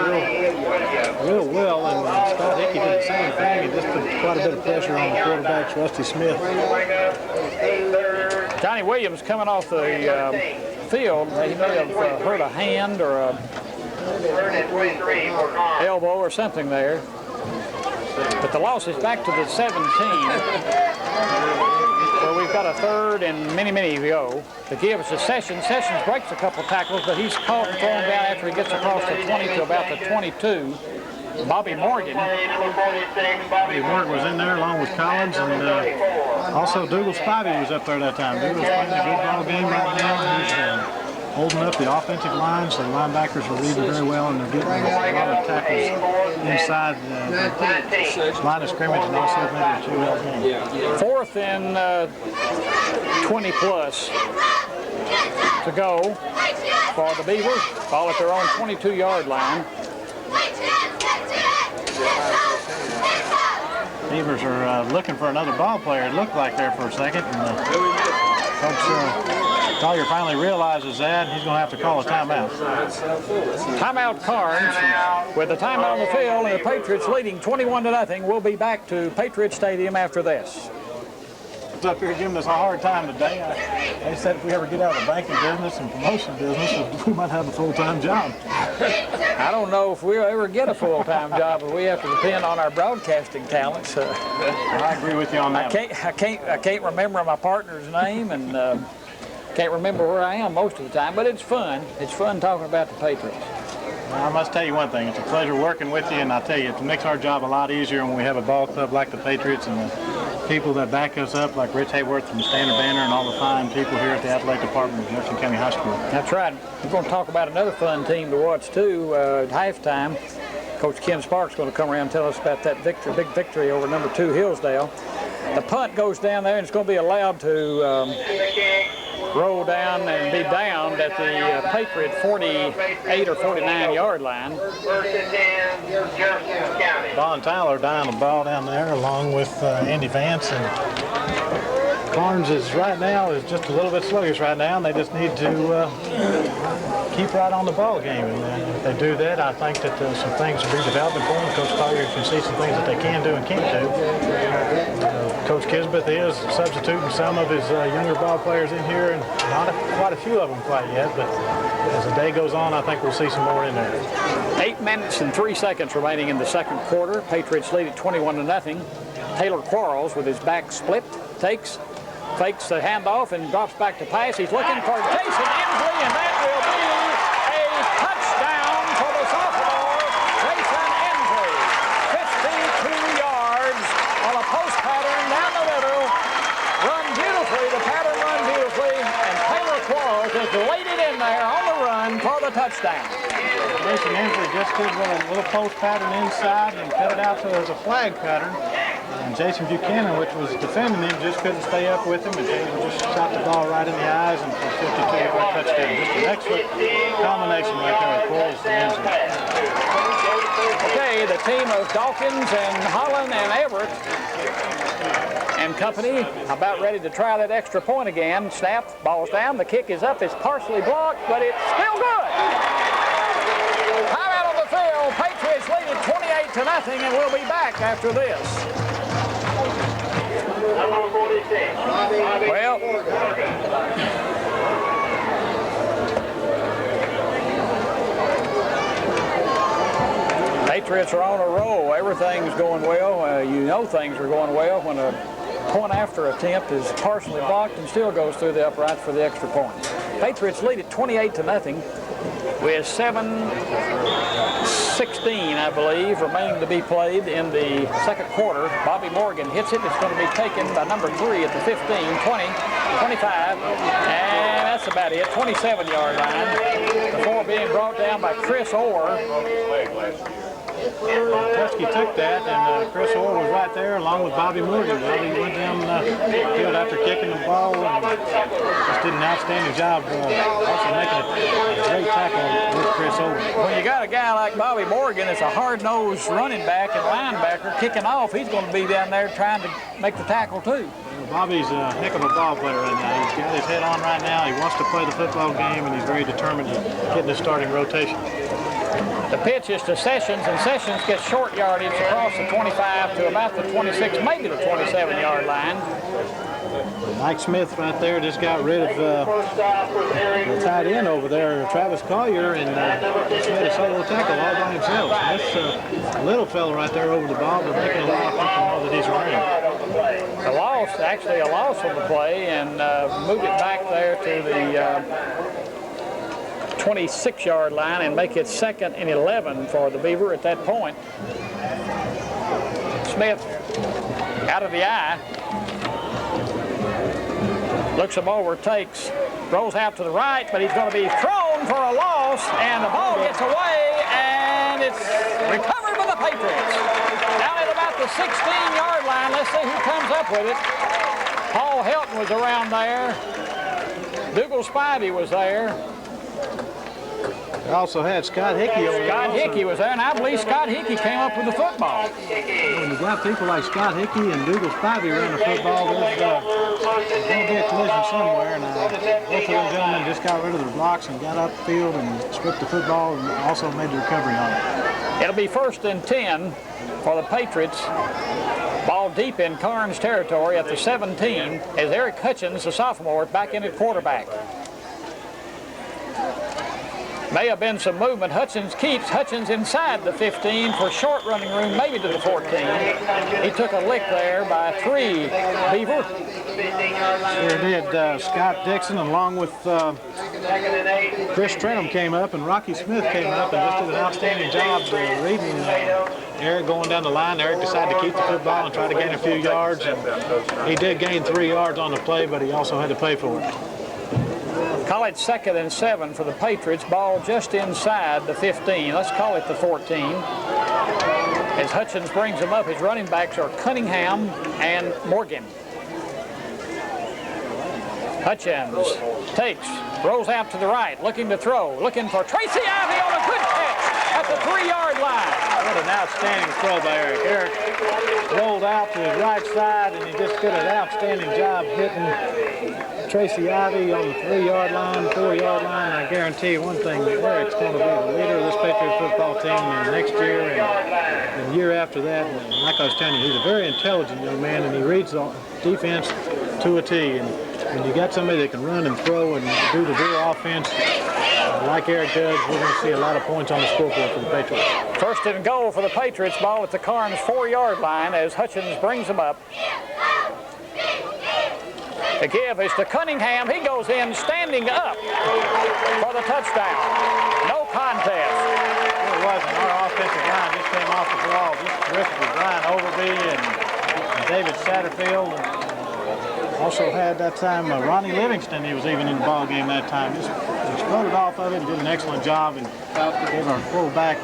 S2: real well, and Scott Hickey did the same thing and just put quite a bit of pressure on the quarterback, Rusty Smith.
S1: Johnny Williams coming off the field, he may have hurt a hand or a elbow or something there. But the loss is back to the 17, where we've got a 3rd and many to go. The give is to Sessions. Sessions breaks a couple tackles, but he's caught and thrown down after he gets across the 20 to about the 22. Bobby Morgan.
S2: Bobby Morgan was in there along with Collins, and also Dougal Spivey was up there that time. Dougal's playing a good ball game right now. He's holding up the offensive lines. The linebackers are reading very well, and they're getting a lot of tackles inside the line of scrimmage, and also maybe a 2-yard game.
S1: 4th and 20 plus to go for the Beavers. Ball at their own 22-yard line.
S2: Beavers are looking for another ball player, it looked like there for a second. And Coach Collier finally realizes that. He's going to have to call a timeout.
S1: Timeout Karns with the timeout on the field, and the Patriots leading 21-0. We'll be back to Patriot Stadium after this.
S2: Up here giving us a hard time today. They said if we ever get out of the banking business and promotion business, we might have a full-time job.
S1: I don't know if we'll ever get a full-time job, but we have to depend on our broadcasting talents.
S2: I agree with you on that.
S1: I can't remember my partner's name, and can't remember where I am most of the time. But it's fun. It's fun talking about the Patriots.
S2: I must tell you one thing. It's a pleasure working with you, and I tell you, it makes our job a lot easier when we have a ball club like the Patriots and the people that back us up, like Rich Hayworth from the Standard Banner and all the fine people here at the athletic department of Jefferson County High School.
S1: That's right. We're going to talk about another fun team to watch too. At halftime, Coach Ken Sparks is going to come around and tell us about that victory, big victory over number 2 Hillsdale. The punt goes down there, and it's going to be allowed to roll down and be downed at the Patriot 48 or 49-yard line.
S2: Don Tyler down the ball down there along with Andy Vance, and Karns is right now is just a little bit sluggish right now, and they just need to keep right on the ball game. And if they do that, I think that some things will be developing for them. Coach Collier can see some things that they can do and can't do. Coach Kisbeth is substituting some of his younger ball players in here, and not quite a few of them quite yet, but as the day goes on, I think we'll see some more in there.
S1: 8 minutes and 3 seconds remaining in the second quarter. Patriots lead at 21-0. Taylor Quarles with his back split, fakes the handoff and drops back to pass. He's looking for Jason Emsley, and that will be a touchdown for the sophomore, Jason Emsley. 52 yards on a post pattern down the middle. Run beautifully, the pattern run beautifully, and Taylor Quarles has laid it in there on the run for the touchdown.
S2: Jason Emsley just did a little post pattern inside and cut it out so there's a flag pattern. And Jason Buchanan, which was defending him, just couldn't stay up with him, and just shot the ball right in the eyes and for 52-yard touchdown. Just an excellent combination right there with Quarles and Emsley.
S1: Okay, the team of Dawkins and Holland and Everett and company about ready to try that extra point again. Snap, ball's down, the kick is up, it's partially blocked, but it's still good. Timeout on the field, Patriots lead it 28-0, and we'll be back after this. Well, Patriots are on a roll. Everything's going well. You know things are going well when a point after attempt is partially blocked and still goes through the uprights for the extra point. Patriots lead at 28-0 with 7:16, I believe, remaining to be played in the second quarter. Bobby Morgan hits it. It's going to be taken by number 3 at the 15, 20, 25, and that's about it. 27-yard line before being brought down by Chris Orr.
S2: Tusky took that, and Chris Orr was right there along with Bobby Morgan. Bobby went down the field after kicking the ball and just did an outstanding job also making a great tackle with Chris Orr.
S1: When you got a guy like Bobby Morgan, it's a hard-nosed running back and linebacker kicking off. He's going to be down there trying to make the tackle too.
S2: Bobby's a heck of a ball player right now. He's got his head on right now. He wants to play the football game, and he's very determined to get in the starting rotation.
S1: The pitch is to Sessions, and Sessions gets short yardage across the 25 to about the 26, maybe the 27-yard line.
S2: Mike Smith right there just got rid of the tight end over there, Travis Collier, and just made a solo tackle all by himself. This little fella right there over the ball, but making a lot of people know that he's running.
S1: A loss on the play, and moved it back there to the 26-yard line and make it 2nd and 11 for the Beaver at that point. Smith out of the eye. Looks him over, takes, rolls out to the right, but he's going to be thrown for a loss, and the ball gets away, and it's recovered by the Patriots. Down at about the 16-yard line. Let's see who comes up with it. Paul Helton was around there. Dougal Spivey was there.
S2: They also had Scott Hickey over there.
S1: Scott Hickey was there, and I believe Scott Hickey came up with the football.
S2: When you got people like Scott Hickey and Dougal Spivey running the football, there's going to be a collision somewhere. And both of them gentlemen just got rid of their blocks and got up the field and stripped the football and also made the recovery on it.
S1: It'll be 1st and 10 for the Patriots. Ball deep in Karns territory at the 17 as Eric Hutchins, the sophomore, back in at quarterback. May have been some movement. Hutchins keeps Hutchins inside the 15 for short running room, maybe to the 14. He took a lick there by 3, Beaver.
S2: Sure did. Scott Dixon along with Chris Trentham came up, and Rocky Smith came up and just did an outstanding job reading Eric going down the line. Eric decided to keep the football and try to gain a few yards, and he did gain 3 yards on the play, but he also had to pay for it.
S1: Call it 2nd and 7 for the Patriots. Ball just inside the 15. Let's call it the 14. As Hutchins brings them up, his running backs are Cunningham and Morgan. Hutchins takes, rolls out to the right, looking to throw, looking for Tracy Ivey on a good catch at the 3-yard line.
S2: What an outstanding throw by Eric. Eric rolled out to his right side, and he just did an outstanding job hitting Tracy Ivey on the 3-yard line, 4-yard line. I guarantee you one thing, Eric's going to be the leader of this Patriot football team next year and the year after that. And like I was telling you, he's a very intelligent young man, and he reads the defense to a T. And when you got somebody that can run and throw and do the real offense like Eric does, we're going to see a lot of points on the scoreboard for the Patriots.
S1: 1st and goal for the Patriots. Ball at the Karns 4-yard line as Hutchins brings them up. The give is to Cunningham. He goes in standing up for the touchdown. No contest.
S2: It wasn't. Our offensive line just came off the ball just terrific with Brian Overby and David Satterfield. Also had that time Ronnie Livingston. He was even in the ball game that time. Just exploded off of it and did an excellent job and gave our fullback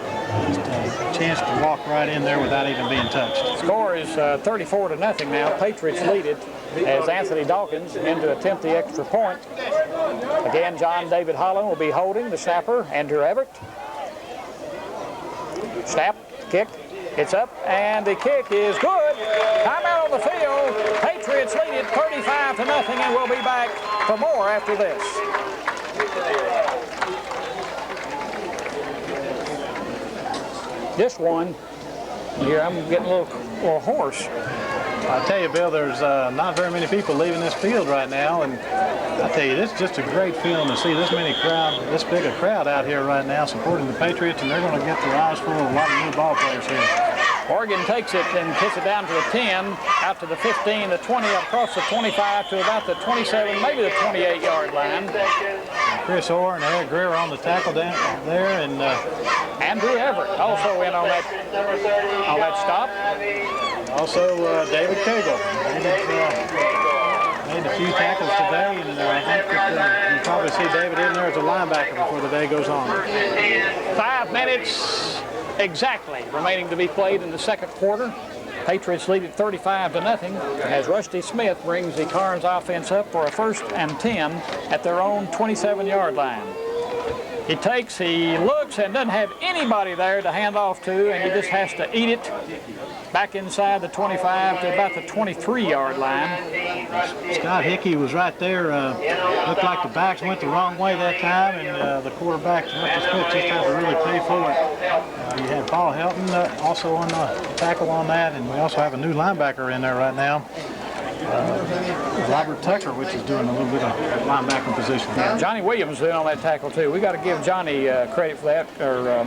S2: just a chance to walk right in there without even being touched.
S1: Score is 34-0 now. Patriots lead it as Anthony Dawkins in to attempt the extra point. Again, John David Holland will be holding the snapper, Andrew Everett. Snap, kick, it's up, and the kick is good. Timeout on the field. Patriots lead it 35-0, and we'll be back for more after this. This one, here I'm getting a little hoarse.
S2: I tell you, Bill, there's not very many people leaving this field right now, and I tell you, this is just a great feeling to see this big a crowd out here right now supporting the Patriots, and they're going to get their eyes full of a lot of new ball players here.
S1: Oregon takes it and kicks it down to the 10, out to the 15, the 20, across the 25 to about the 27, maybe the 28-yard line.
S2: Chris Orr and Eric Greer on the tackle down there, and
S1: Andrew Everett also in on that stop.
S2: Also David Cagle. Made a few tackles today, and I think that you'll probably see David in there as a linebacker before the day goes on.
S1: 5 minutes exactly remaining to be played in the second quarter. Patriots lead it 35-0 as Rusty Smith brings the Karns offense up for a 1st and 10 at their own 27-yard line. He takes, he looks, and doesn't have anybody there to hand off to, and he just has to eat it back inside the 25 to about the 23-yard line.
S2: Scott Hickey was right there. Looked like the backs went the wrong way that time, and the quarterback, Rusty Smith, just had to really pay for it. You had Paul Helton also on the tackle on that, and we also have a new linebacker in there right now. Robert Tucker, which is doing a little bit of linebacker position.
S1: Yeah, Johnny Williams is in on that tackle too. We got to give Johnny credit for that. Or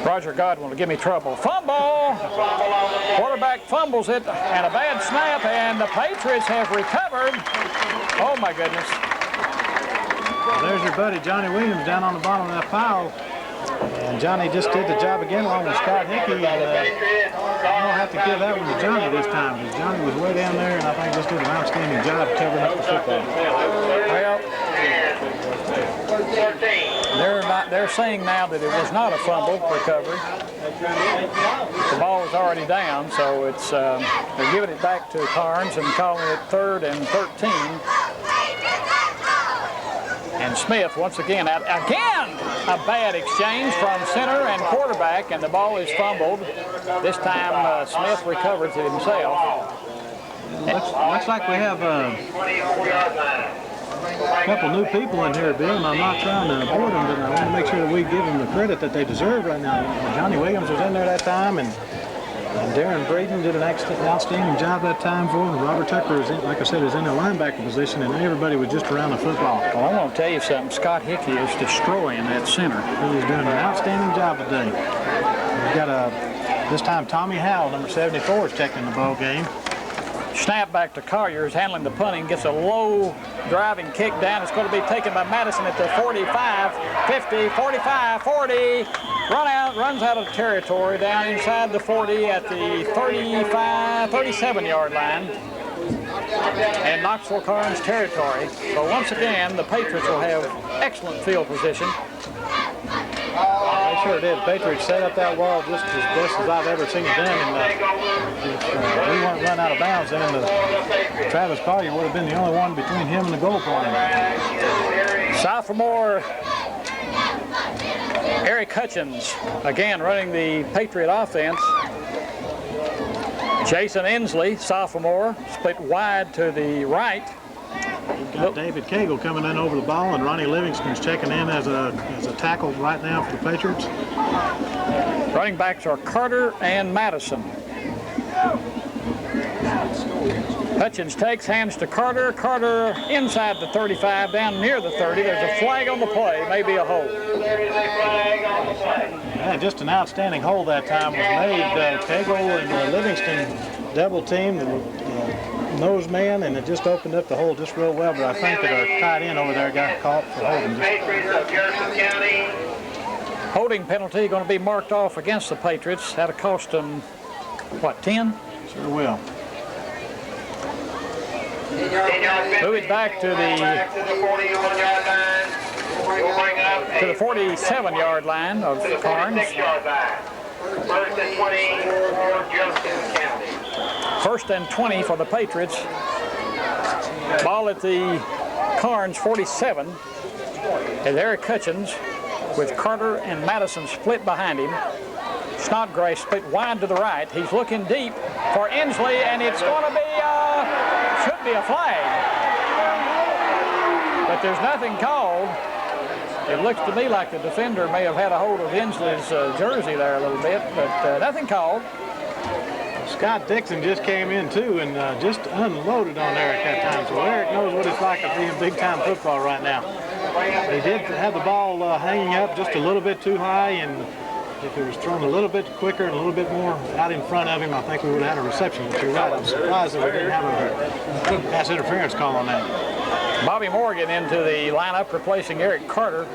S1: Roger Godwin will give me trouble. Fumble! Quarterback fumbles it, and a bad snap, and the Patriots have recovered. Oh my goodness!
S2: There's your buddy Johnny Williams down on the bottom of that pile. And Johnny just did the job again along with Scott Hickey. And I don't have to give that one to Johnny this time, because Johnny was way down there and I think just did an outstanding job covering up the football.
S1: Well, they're saying now that it was not a fumble recovery. The ball was already down, so it's they're giving it back to Karns and calling it 3rd and 13. And Smith once again out. Again, a bad exchange from center and quarterback, and the ball is fumbled. This time Smith recovers it himself.
S2: Looks like we have a couple new people in here, Bill, and I'm not trying to board them, but I want to make sure that we give them the credit that they deserve right now. Johnny Williams was in there that time, and Darren Braden did an outstanding job that time for him. Robert Tucker, is in, like I said, is in the linebacker position, and everybody was just around the football.
S1: Well, I want to tell you something. Scott Hickey is destroying that center.
S2: He was doing an outstanding job today. We've got this time Tommy Howell, number 74, is checking the ball game.
S1: Snap back to Collier, is handling the punting, gets a low driving kick down. It's going to be taken by Madison at the 45, 50, 45, 40. Runs out of territory down inside the 40 at the 35, 37-yard line. And Knoxville Karns territory. So once again, the Patriots will have excellent field position.
S2: They sure did. The Patriots set up that wall just as best as I've ever seen it done. And if we weren't run out of bounds, then Travis Collier would have been the only one between him and the goal point.
S1: Sophomore Eric Hutchins, again running the Patriot offense. Jason Inslee, sophomore, split wide to the right.
S2: Got David Cagle coming in over the ball, and Ronnie Livingston's checking in as a tackle right now for the Patriots.
S1: Running backs are Carter and Madison. Hutchins takes, hands to Carter. Carter inside the 35, down near the 30. There's a flag on the play, maybe a hold.
S2: Yeah, just an outstanding hold that time was made. Cagle and Livingston double teamed the nose man, and it just opened up the hole just real well. But I think that our tight end over there got caught for holding.
S1: Holding penalty going to be marked off against the Patriots. That'll cost them, what, 10?
S2: Sure will.
S1: Move it back to the 47-yard line of Karns. First and 20 for the Patriots. Ball at the Karns 47. As Eric Hutchins with Carter and Madison split behind him. Snodgrass split wide to the right. He's looking deep for Inslee, and it's going to be should be a flag. But there's nothing called. It looks to me like the defender may have had a hold of Inslee's jersey there a little bit, but nothing called.
S2: Scott Dixon just came in too and just unloaded on Eric that time. So Eric knows what it's like to be in big-time football right now. He did have the ball hanging up just a little bit too high, and if it was thrown a little bit quicker and a little bit more out in front of him, I think we would have had a reception. But you're right, I'm surprised that we didn't have a pass interference call on that.
S1: Bobby Morgan into the lineup, replacing Eric Carter.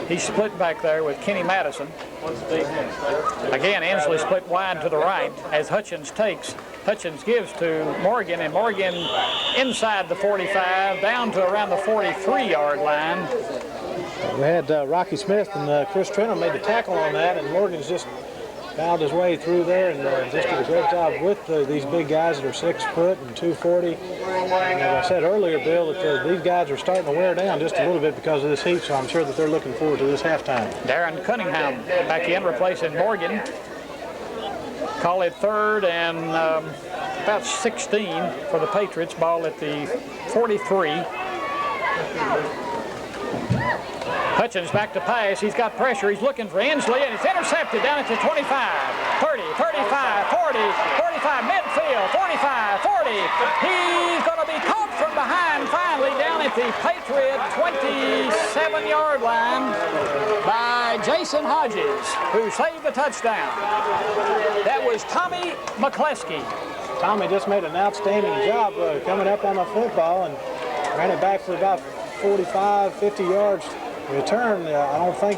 S1: He's split back there with Kenny Madison. Again, Inslee split wide to the right as Hutchins takes. Hutchins gives to Morgan, and Morgan inside the 45, down to around the 43-yard line.
S2: We had Rocky Smith and Chris Trenholm made the tackle on that, and Morgan's just fouled his way through there and just did a great job with these big guys that are 6 foot and 240. And as I said earlier, Bill, that these guys are starting to wear down just a little bit because of this heat, so I'm sure that they're looking forward to this halftime.
S1: Darren Cunningham back in, replacing Morgan. Call it 3rd and about 16 for the Patriots. Ball at the 43. Hutchins back to pass. He's got pressure. He's looking for Inslee, and it's intercepted down at the 25, 30, 35, 40, 45, midfield, 45, 40. He's going to be caught from behind finally down at the Patriot 27-yard line by Jason Hodges, who saved the touchdown. That was Tommy McCleskey.
S2: Tommy just made an outstanding job coming up on the football and ran it back for about 45, 50 yards return. I don't think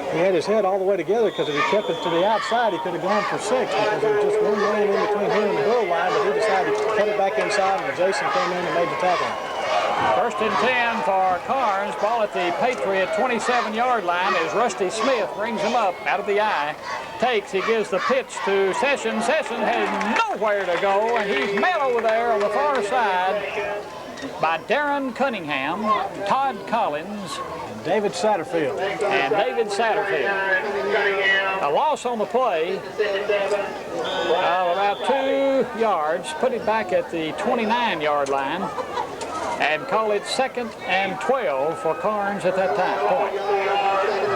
S2: he had his head all the way together, because if he kept it to the outside, he could have gone for 6, because there was just one man in between him and the goal line, but he decided to cut it back inside, and Jason came in and made the tackle.
S1: 1st and 10 for Karns. Ball at the Patriot 27-yard line as Rusty Smith brings him up out of the eye. He gives the pitch to Sessions. Sessions has nowhere to go, and he's met over there on the far side by Darren Cunningham, Todd Collins,
S2: David Satterfield.
S1: And David Satterfield. A loss on the play of about 2 yards. Put it back at the 29-yard line and call it 2nd and 12 for Karns at that point.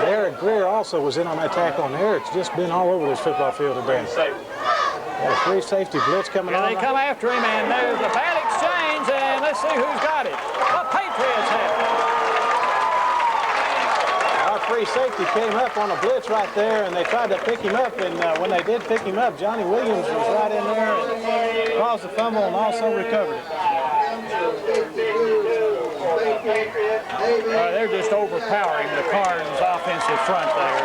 S2: Eric Greer also was in on that tackle, and Eric's just been all over this football field today. Got a free safety blitz coming on.
S1: They come after him, and there's a bad exchange, and let's see who's got it. The Patriots have it.
S2: Our free safety came up on a blitz right there, and they tried to pick him up, and when they did pick him up, Johnny Williams was right in there and caused the fumble and also recovered it.
S1: They're just overpowering the Karns offensive front there.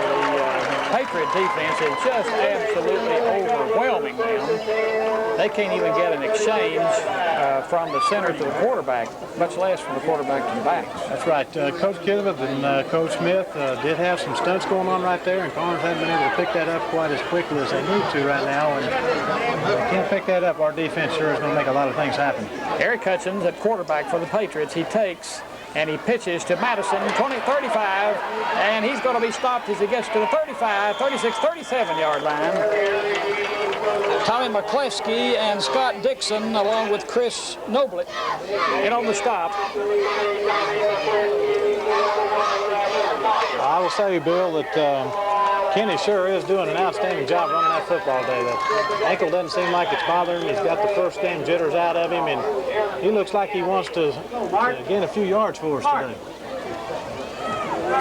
S1: The Patriot defense is just absolutely overwhelming them. They can't even get an exchange from the center to the quarterback, much less from the quarterback to the backs.
S2: That's right. Coach Kisbeth and Coach Smith did have some stunts going on right there, and Karns hasn't been able to pick that up quite as quickly as they need to right now. And if they can't pick that up, our defense sure is going to make a lot of things happen.
S1: Eric Hutchins at quarterback for the Patriots. He takes and he pitches to Madison, 35, and he's going to be stopped as he gets to the 35, 36, 37-yard line. Tommy McCleskey and Scott Dixon, along with Chris Noblet, in on the stop.
S2: I will say, Bill, that Kenny sure is doing an outstanding job running that football day. The ankle doesn't seem like it's bothering him. He's got the first game jitters out of him, and he looks like he wants to gain a few yards for us today.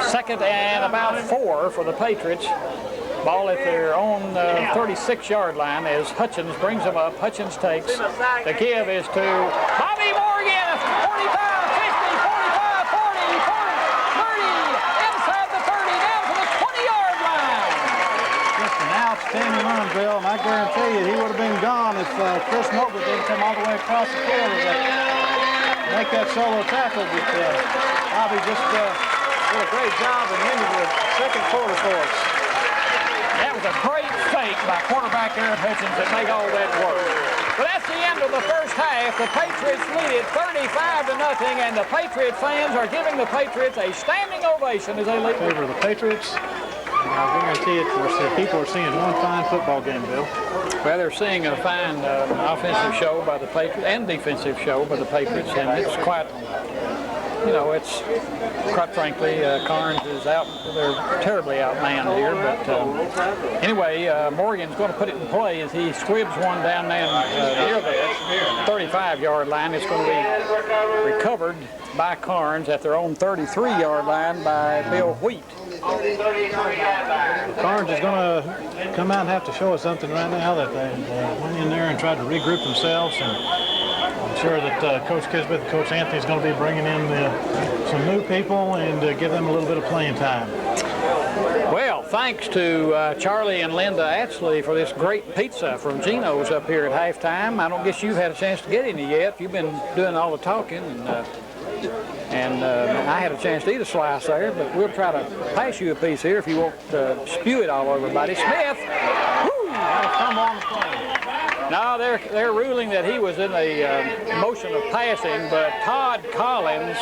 S1: 2nd and about 4 for the Patriots. Ball at their own 36-yard line as Hutchins brings them up. Hutchins takes. The give is to Bobby Morgan, 45, 50, 45, 40, 30, inside the 30, down to the 20-yard line.
S2: Just an outstanding run, Bill, and I guarantee you he would have been gone if Chris Noble didn't come all the way across the field to make that solo tackle. But Bobby just did a great job and ended the second quarter for us.
S1: That was a great fake by quarterback Eric Hutchins that made all that work. But that's the end of the first half. The Patriots lead it 35-0, and the Patriot fans are giving the Patriots a standing ovation as they lead.
S2: In favor of the Patriots. I guarantee it, people are seeing one fine football game, Bill.
S1: Well, they're seeing a fine offensive show by the Patriots and defensive show by the Patriots, and it's quite, you know, it's quite frankly, Karns is out. They're terribly outmanned here, but anyway, Morgan's going to put it in play as he squibs one down there near the 35-yard line. It's going to be recovered by Karns at their own 33-yard line by Bill Wheat.
S2: Karns is going to come out and have to show us something right now that they went in there and tried to regroup themselves, and I'm sure that Coach Kisbeth and Coach Anthony is going to be bringing in some new people and give them a little bit of playing time.
S1: Well, thanks to Charlie and Linda Atsley for this great pizza from Gino's up here at halftime. I don't guess you've had a chance to get any yet. You've been doing all the talking, and I had a chance to eat a slice there, but we'll try to pass you a piece here if you won't spew it all over everybody. Smith, whoo, come on the plane. No, they're ruling that he was in a motion of passing, but Todd Collins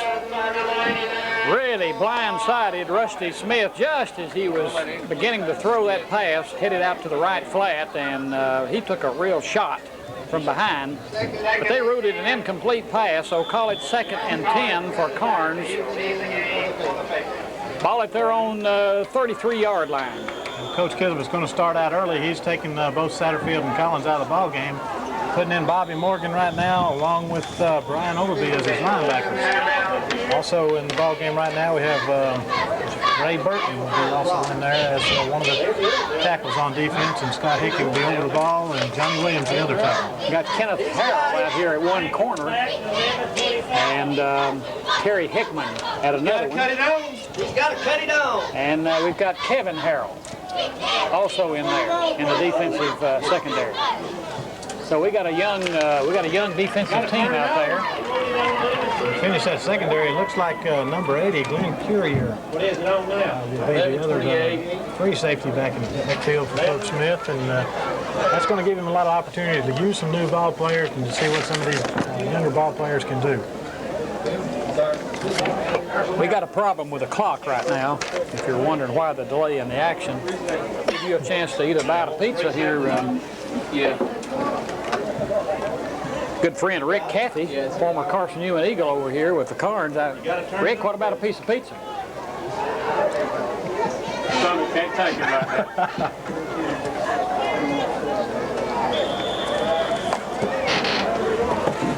S1: really blindsided Rusty Smith just as he was beginning to throw that pass, headed out to the right flat, and he took a real shot from behind, but they ruled it an incomplete pass, so call it 2nd and 10 for Karns. Ball at their own 33-yard line.
S2: And Coach Kisbeth is going to start out early. He's taking both Satterfield and Collins out of the ball game, putting in Bobby Morgan right now, along with Brian Overby as his linebackers. Also in the ball game right now, we have Ray Burton will be also in there as one of the tackles on defense, and Scott Hickey will be over the ball, and Johnny Williams the other tackle.
S1: Got Kenneth Harrell out here at one corner, and Terry Hickman at another one.
S4: He's got to cut it on.
S1: And we've got Kevin Harrell also in there in the defensive secondary. So we got a young defensive team out there.
S2: Finish that secondary. It looks like number 80, Glenn Currier. What is it on now? Will be the other free safety back in the backfield for Coach Smith, and that's going to give him a lot of opportunity to use some new ball players and to see what some of these younger ball players can do.
S1: We got a problem with the clock right now. If you're wondering why the delay in the action, give you a chance to eat a bite of pizza here. Good friend Rick Cathy, former Carson Ewing Eagle over here with the Karns. Rick, what about a piece of pizza?
S3: Stomach can't take it right now.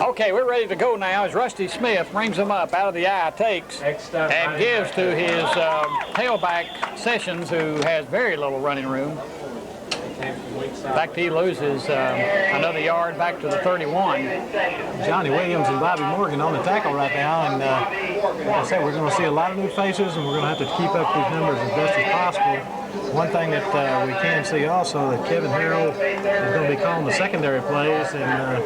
S1: Okay, we're ready to go now as Rusty Smith brings them up out of the eye, takes, and gives to his tailback Sessions, who has very little running room. In fact, he loses another yard back to the 31.
S2: Johnny Williams and Bobby Morgan on the tackle right now, and like I said, we're going to see a lot of new faces, and we're going to have to keep up these numbers as best as possible. One thing that we can see also that Kevin Harrell is going to be calling the secondary plays, and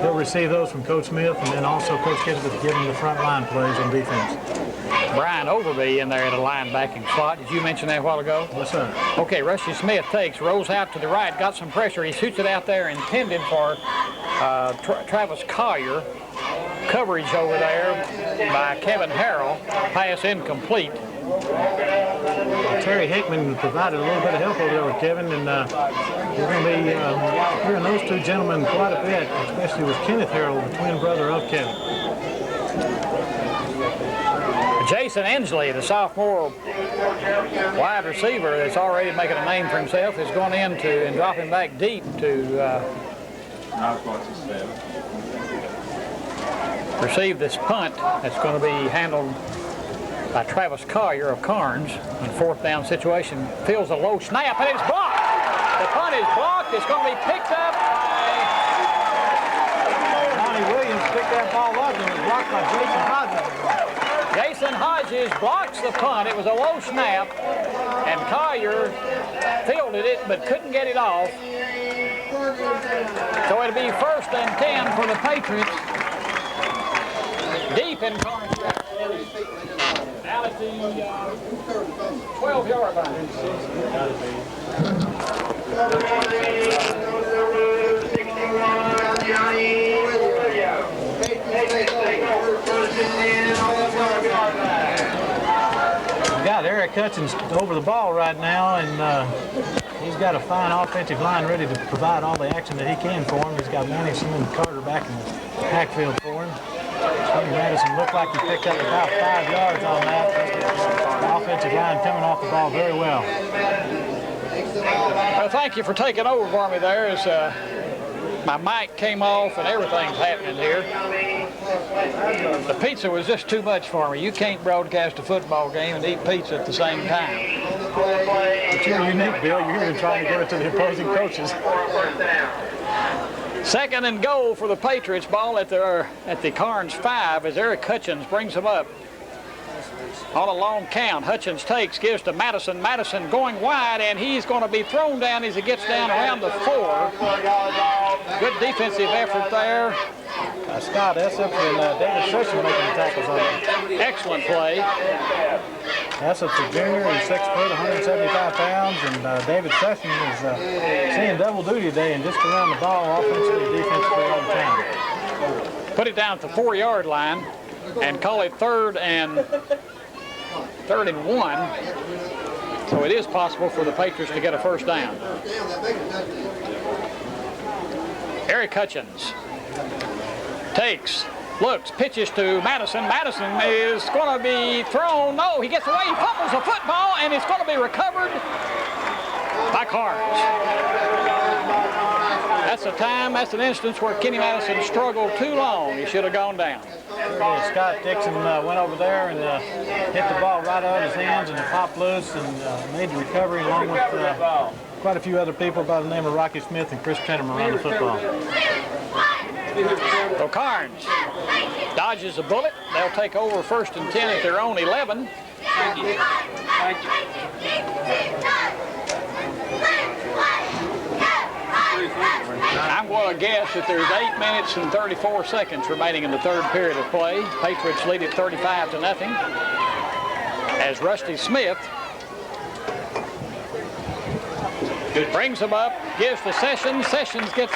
S2: he'll receive those from Coach Smith, and then also Coach Kisbeth will give him the front line plays on defense.
S1: Brian Overby in there at a linebacking slot. Did you mention that a while ago?
S2: Yes, sir.
S1: Okay, Rusty Smith takes, rolls out to the right, got some pressure. He shoots it out there intended for Travis Collier. Coverage over there by Kevin Harrell. Pass incomplete.
S2: Terry Hickman provided a little bit of help over there with Kevin, and we're going to be hearing those two gentlemen quite a bit, especially with Kenneth Harrell, the twin brother of Kevin.
S1: Jason Ensley, the sophomore wide receiver that's already making a name for himself, is going into and dropping back deep to receive this punt that's going to be handled by Travis Collier of Karns in fourth down situation. Feels a low snap, and it's blocked. The punt is blocked. It's going to be picked up by
S2: Johnny Williams picked that ball up and it was blocked by Jason Hodges.
S1: Jason Hodges blocks the punt. It was a low snap, and Collier fielded it but couldn't get it off. So it'll be 1st and 10 for the Patriots. Deep in Karns. Now at the 12-yard line.
S2: We got Eric Hutchins over the ball right now, and he's got a fine offensive line ready to provide all the action that he can for him. He's got Madison and Carter back in the backfield for him. Madison looked like he picked up about 5 yards on that. The offensive line coming off the ball very well.
S1: Well, thank you for taking over for me there. As my mic came off and everything's happening here. The pizza was just too much for me. You can't broadcast a football game and eat pizza at the same time.
S2: But you're unique, Bill. You're even trying to give it to the opposing coaches.
S1: 2nd and goal for the Patriots. Ball at the Karns 5 as Eric Hutchins brings them up on a long count. Hutchins takes, gives to Madison. Madison going wide, and he's going to be thrown down as he gets down around the 4. Good defensive effort there.
S2: Scott Essop and David Sessions making the tackles on him.
S1: Excellent play.
S2: Essop's a junior. He's 6 foot, 175 pounds, and David Sessions is seeing double duty today and just around the ball offensively and defensively all the time.
S1: Put it down at the 4-yard line and call it 3rd and 1. So it is possible for the Patriots to get a first down. Eric Hutchins takes, looks, pitches to Madison. Madison is going to be thrown. No, he gets away. He fumbles the football, and it's going to be recovered by Karns. That's an instance where Kenny Madison struggled too long. He should have gone down.
S2: Scott Dixon went over there and hit the ball right out of his hands, and it popped loose and made the recovery along with quite a few other people by the name of Rocky Smith and Chris Trenham around the football.
S1: So Karns dodges a bullet. They'll take over 1st and 10 at their own 11. I'm going to guess that there's 8 minutes and 34 seconds remaining in the 3rd period of play. Patriots lead it 35-0 as Rusty Smith brings them up, gives to Sessions. Sessions gets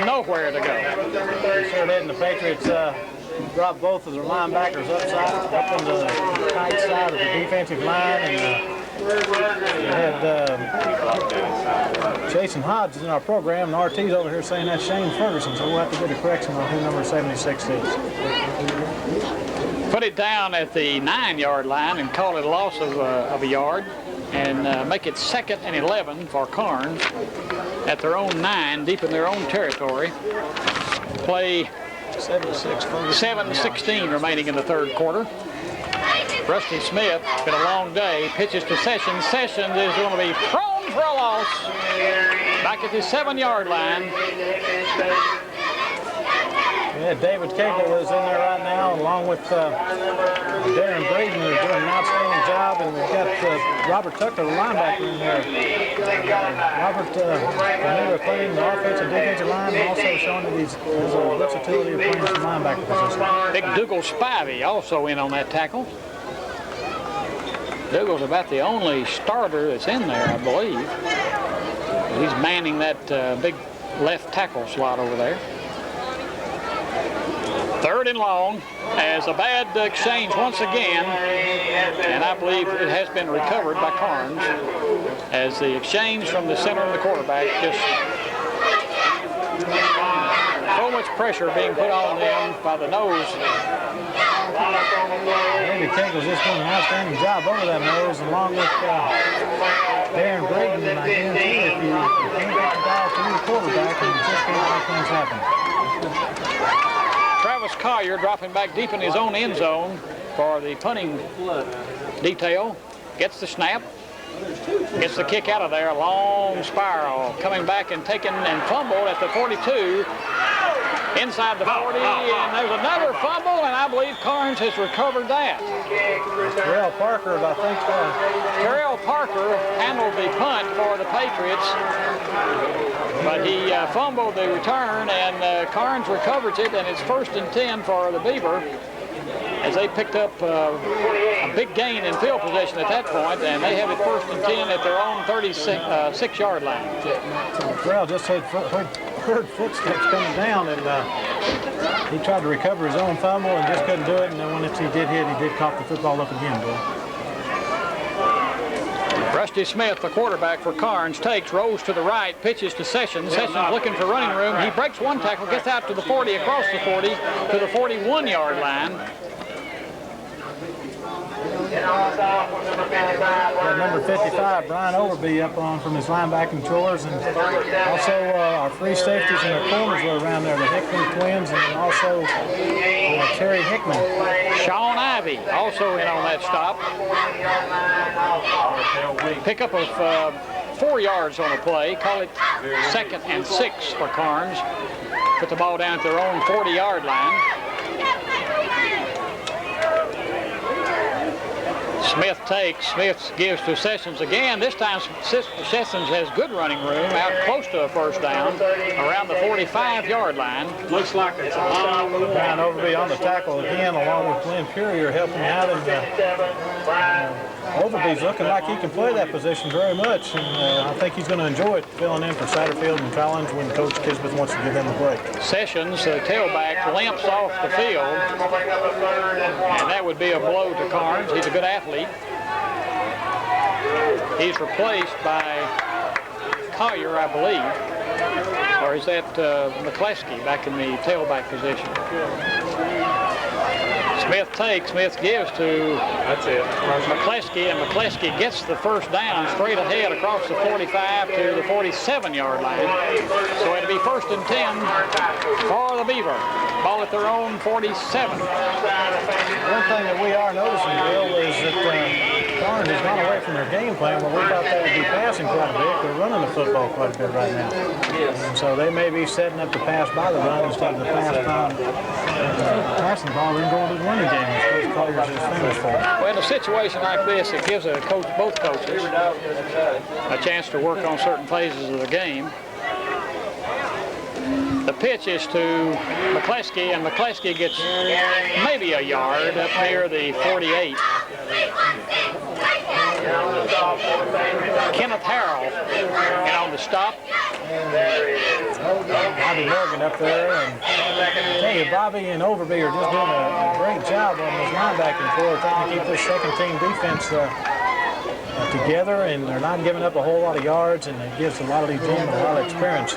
S1: nowhere to go.
S2: They sure did, and the Patriots dropped both of their linebackers up on the tight side of the defensive line, and they had Jason Hodges in our program, and RT's over here saying that's Shane Ferguson, so we'll have to get a correction on who number 76 is.
S1: Put it down at the 9-yard line and call it a loss of a yard, and make it 2nd and 11 for Karns at their own 9, deep in their own territory. Play 7:16 remaining in the 3rd quarter. Rusty Smith, it's been a long day, pitches to Sessions. Sessions is going to be prone for a loss back at the 7-yard line.
S2: Yeah, David Cagle is in there right now, along with Darren Braden, who's doing an outstanding job, and we've got Robert Tucker, the linebacker, in there. Robert familiar playing the offensive and defensive line, and also showing that he's has a versatility of playing some linebacker position.
S1: Big Dougal Spivey also in on that tackle. Dougal's about the only starter that's in there, I believe. He's manning that big left tackle slot over there. 3rd and long, as a bad exchange once again, and I believe it has been recovered by Karns, as the exchange from the center of the quarterback, just so much pressure being put on them by the nose.
S2: David Cagle's just doing an outstanding job over that nose, along with Darren Braden, and I guarantee if you can't get the ball to the quarterback, and just can't make things happen.
S1: Travis Collier dropping back deep in his own end zone for the punting detail. Gets the snap. Gets the kick out of there. A long spiral. Coming back and taken and fumbled at the 42. Inside the 40. And there's another fumble, and I believe Karns has recovered that.
S2: Terrell Parker, I think.
S1: Terrell Parker handled the punt for the Patriots, but he fumbled the return, and Karns recovers it, and it's 1st and 10 for the Beaver, as they picked up a big gain in field position at that point, and they have it 1st and 10 at their own 36-yard line.
S2: Terrell just heard footsteps coming down, and he tried to recover his own fumble and just couldn't do it, and then when he did hit, he did cough the football up again, Bill.
S1: Rusty Smith, the quarterback for Karns, rolls to the right, pitches to Sessions. Sessions looking for running room. He breaks one tackle, gets out to the 40, across the 40, to the 41-yard line.
S2: Got number 55, Brian Overby, up on from his linebacking chores, and also our free safeties in the corners were around there, the Hickman twins, and also Terry Hickman.
S1: Sean Ivey also in on that stop. Pickup of 4 yards on a play. Call it 2nd and 6 for Karns. Put the ball down at their own 40-yard line. Smith takes, Smith gives to Sessions again. This time Sessions has good running room out close to a 1st down around the 45-yard line.
S3: Looks like it's a long move.
S2: Brian Overby on the tackle again, along with Glenn Purrier helping out, and Overby's looking like he can play that position very much, and I think he's going to enjoy it, filling in for Satterfield and Collins when Coach Kisbeth wants to give them a break.
S1: Sessions, the tailback, limps off the field, and that would be a blow to Karns. He's a good athlete. He's replaced by Collier, I believe, or is that McCleskey back in the tailback position? Smith takes, Smith gives to
S3: That's it.
S1: McCleskey, and McCleskey gets the first down straight ahead across the 45 to the 47-yard line. So it'll be 1st and 10 for the Beaver. Ball at their own 47.
S2: One thing that we are noticing, Bill, is that Karns has gone away from their game plan where we thought they would be passing quite a bit. They're running the football quite a bit right now. And so they may be setting up the pass by the run instead of the pass on passing the ball and going to the running game, as Coach Colliers is famous for.
S1: Well, in a situation like this, it gives both coaches a chance to work on certain phases of the game. The pitch is to McCleskey, and McCleskey gets maybe a yard up near the 48. Kenneth Harrell on the stop.
S2: Bobby Morgan up there, and I tell you, Bobby and Overby are just doing a great job on this line back and forth, trying to keep this second-team defense together, and they're not giving up a whole lot of yards, and it gives a lot of these gentlemen a lot of experience.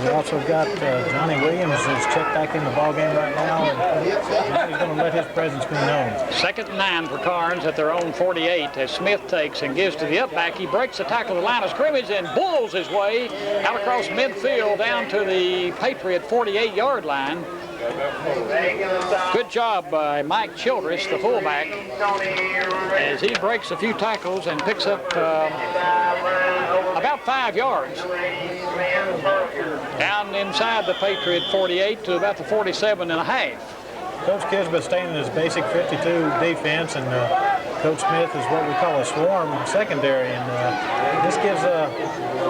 S2: We also got Johnny Williams, who's checked back in the ball game right now, and he's going to let his presence be known. 2nd and 9
S1: for Karns at their own 48 as Smith takes and gives to the upback. He breaks the tackle of the line of scrimmage and bulls his way out across midfield down to the Patriot 48-yard line. Good job by Mike Childress, the fullback, as he breaks a few tackles and picks up about 5 yards. Down inside the Patriot 48 to about the 47 and a half.
S2: Coach Kisbeth staying in his basic 52 defense, and Coach Smith is what we call a swarm secondary, and this gives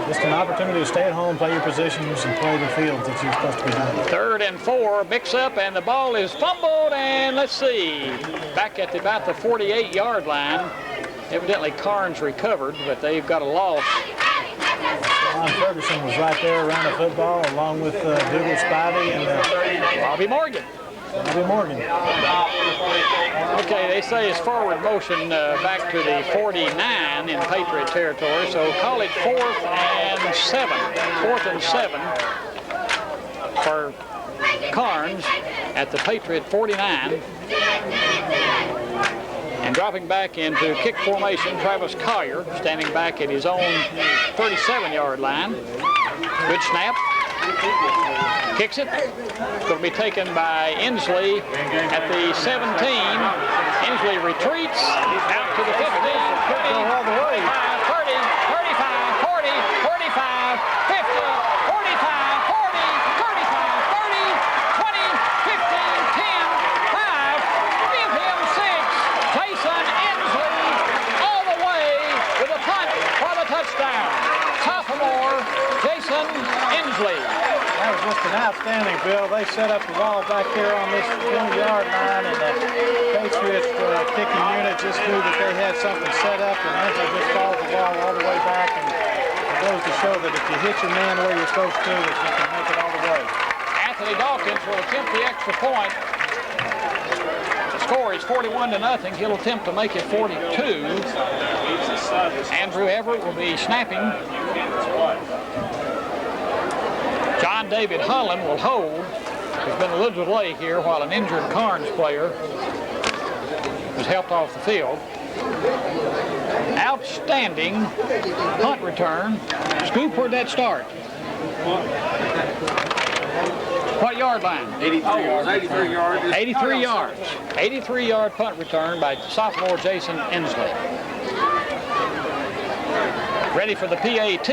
S2: just an opportunity to stay at home, play your positions, and play the fields that you're supposed to be doing.
S1: 3rd and 4, mix up, and the ball is fumbled, and let's see, back at about the 48-yard line. Evidently Karns recovered, but they've got a loss.
S2: Ron Ferguson was right there around the football, along with Dougal Spivey and
S1: Bobby Morgan. Okay, they say it's forward motion back to the 49 in Patriot territory, so call it 4th and 7. 4th and 7 for Karns at the Patriot 49. And dropping back into kick formation, Travis Collier standing back at his own 37-yard line. Good snap. Kicks it. It's going to be taken by Inslee at the 17. Inslee retreats out to the 15, 20, 25, 30, 35, 40, 45, 50, 45, 40, 35, 30, 20, 15, 10, 5. Give him 6. Jason Inslee all the way with a punt for the touchdown. Sophomore Jason Inslee.
S2: That was just an outstanding, Bill. They set up the ball back here on this 20-yard line, and the Patriots kicking unit just knew that they had something set up, and Inslee just followed the ball all the way back, and it goes to show that if you hit your man where you're supposed to, that you can make it all the way.
S1: Anthony Dawkins will attempt the extra point. The score is 41-0. He'll attempt to make it 42. Andrew Everett will be snapping. John David Holland will hold. There's been a little delay here while an injured Karns player was helped off the field. Outstanding punt return. Scoop, where'd that start? What yard line? 83 yards. 83 yards. 83 yards. 83-yard punt return by sophomore Jason Inslee. Ready for the PAT.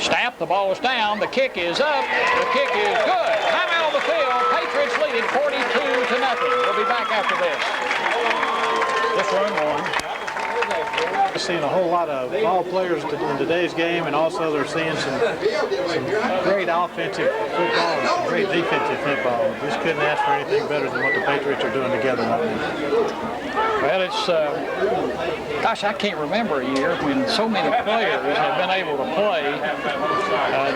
S1: Snap, the ball is down, the kick is up, the kick is good. Time out on the field, Patriots lead it 42-0. We'll be back after this.
S2: Just run one. We're seeing a whole lot of ball players in today's game, and also they're seeing some great offensive football and some great defensive football. Just couldn't ask for anything better than what the Patriots are doing together right now.
S1: Well, it's, gosh, I can't remember a year when so many players have been able to play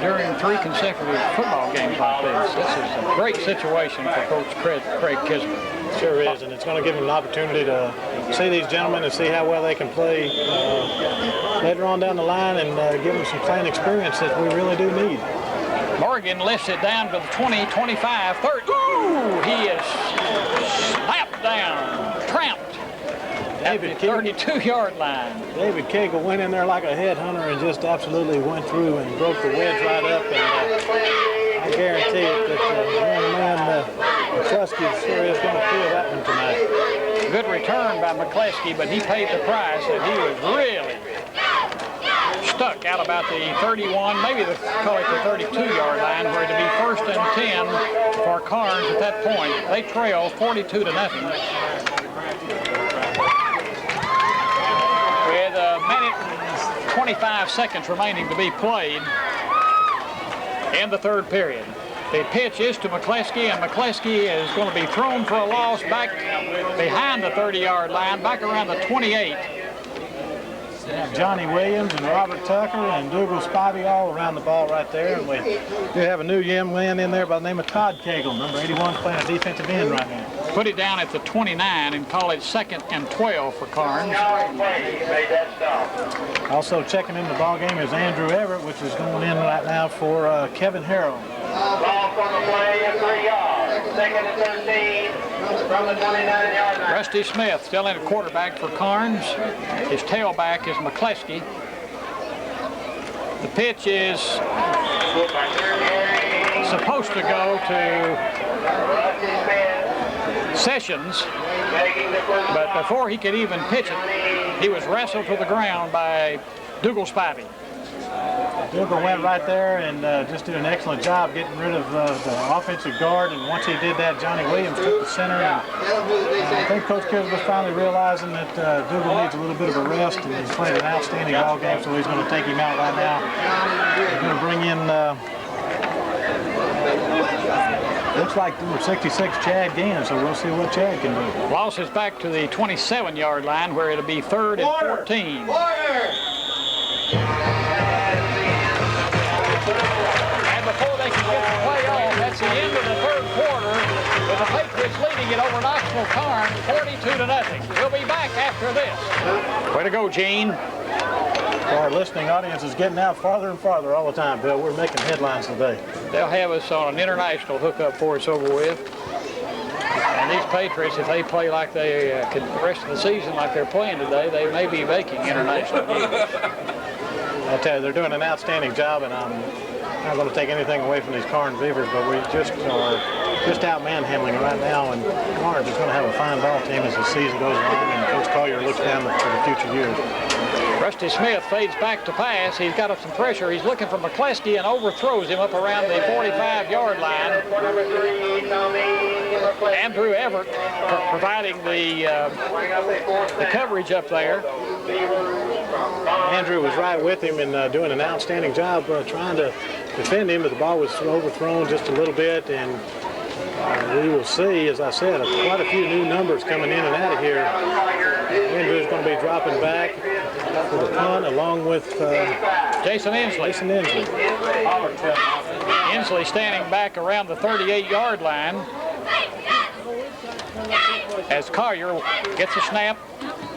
S1: during 3 consecutive football games like this. This is a great situation for Coach Craig Kisbeth.
S2: Sure is, and it's going to give them an opportunity to see these gentlemen and see how well they can play later on down the line, and give them some playing experience that we really do need.
S1: Morgan lifts it down to the 20, 25, 30. Ooh, he is slapped down, tramped at the 32-yard line.
S2: David Cagle went in there like a headhunter and just absolutely went through and broke the wedge right up. And I guarantee it that young man McCluskey sure is going to feel that one tonight.
S1: Good return by McCluskey, but he paid the price, and he was really stuck out about the 31, maybe call it the 32-yard line, where to be 1st and 10 for Karns at that point. They trail 42-0. With a minute and 25 seconds remaining to be played in the 3rd period. The pitch is to McCluskey, and McCluskey is going to be thrown for a loss back behind the 30-yard line, back around the 28.
S2: Johnny Williams and Robert Tucker and Dougal Spivey all around the ball right there. And we do have a new young man in there by the name of Todd Cagle, number 81, playing a defensive end right now.
S1: Put it down at the 29 and call it 2nd and 12 for Karns.
S2: Also checking in the ball game is Andrew Everett, which is going in right now for Kevin Harrell.
S5: Ball from the play of 3 yards. 2nd and 13 from the 29-yard line.
S1: Rusty Smith still in at quarterback for Karns. His tailback is McCluskey. The pitch is supposed to go to Sessions, but before he could even pitch it, he was wrestled to the ground by Dougal Spivey.
S2: Dougal went right there and just did an excellent job getting rid of the offensive guard, and once he did that, Johnny Williams took the center. And I think Coach Kids was finally realizing that Dougal needs a little bit of a rest, and he's played an outstanding ball game, so he's going to take him out right now. He's going to bring in, looks like number 66, Chad Gann, so we'll see what Chad can do.
S1: Loss is back to the 27-yard line, where it'll be 3rd and 14. And before they can get the play off, that's the end of the 3rd quarter, with the Patriots leading it over Knoxville Karns 42-0. We'll be back after this. Way to go, Gene.
S2: Our listening audience is getting out farther and farther all the time, Bill. We're making headlines today.
S1: They'll have us on an international hookup for us over with. And these Patriots, if they play like they could the rest of the season like they're playing today, they may be making international news.
S2: I tell you, they're doing an outstanding job, and I'm not going to take anything away from these Karns Beavers, but we just are out manhandling right now, and Karns is going to have a fine ball team as the season goes on, and Coach Collier looks down for the future years.
S1: Rusty Smith fades back to pass. He's got up some pressure. He's looking for McCluskey and overthrows him up around the 45-yard line. Andrew Everett providing the coverage up there.
S2: Andrew was right with him and doing an outstanding job trying to defend him, but the ball was overthrown just a little bit, and we will see, as I said, quite a few new numbers coming in and out of here. Andrew's going to be dropping back for the punt along with
S1: Jason Inslee. Inslee standing back around the 38-yard line as Collier gets a snap,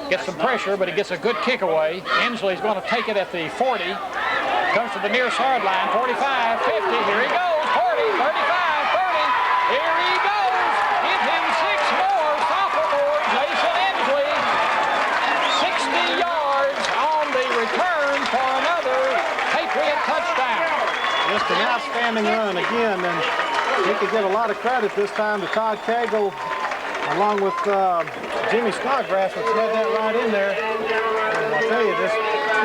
S1: gets some pressure, but he gets a good kick away. Inslee's going to take it at the 40. Comes to the near sideline, 45, 50. Here he goes, 40, 35, 30. Here he goes. Give him 6 more. Sophomore Jason Inslee. 60 yards on the return for another Patriot touchdown.
S2: just an outstanding run again, and he could get a lot of credit this time to Todd Cagle, along with Jimmy Snodgrass, which had that right in there. And I'll tell you, this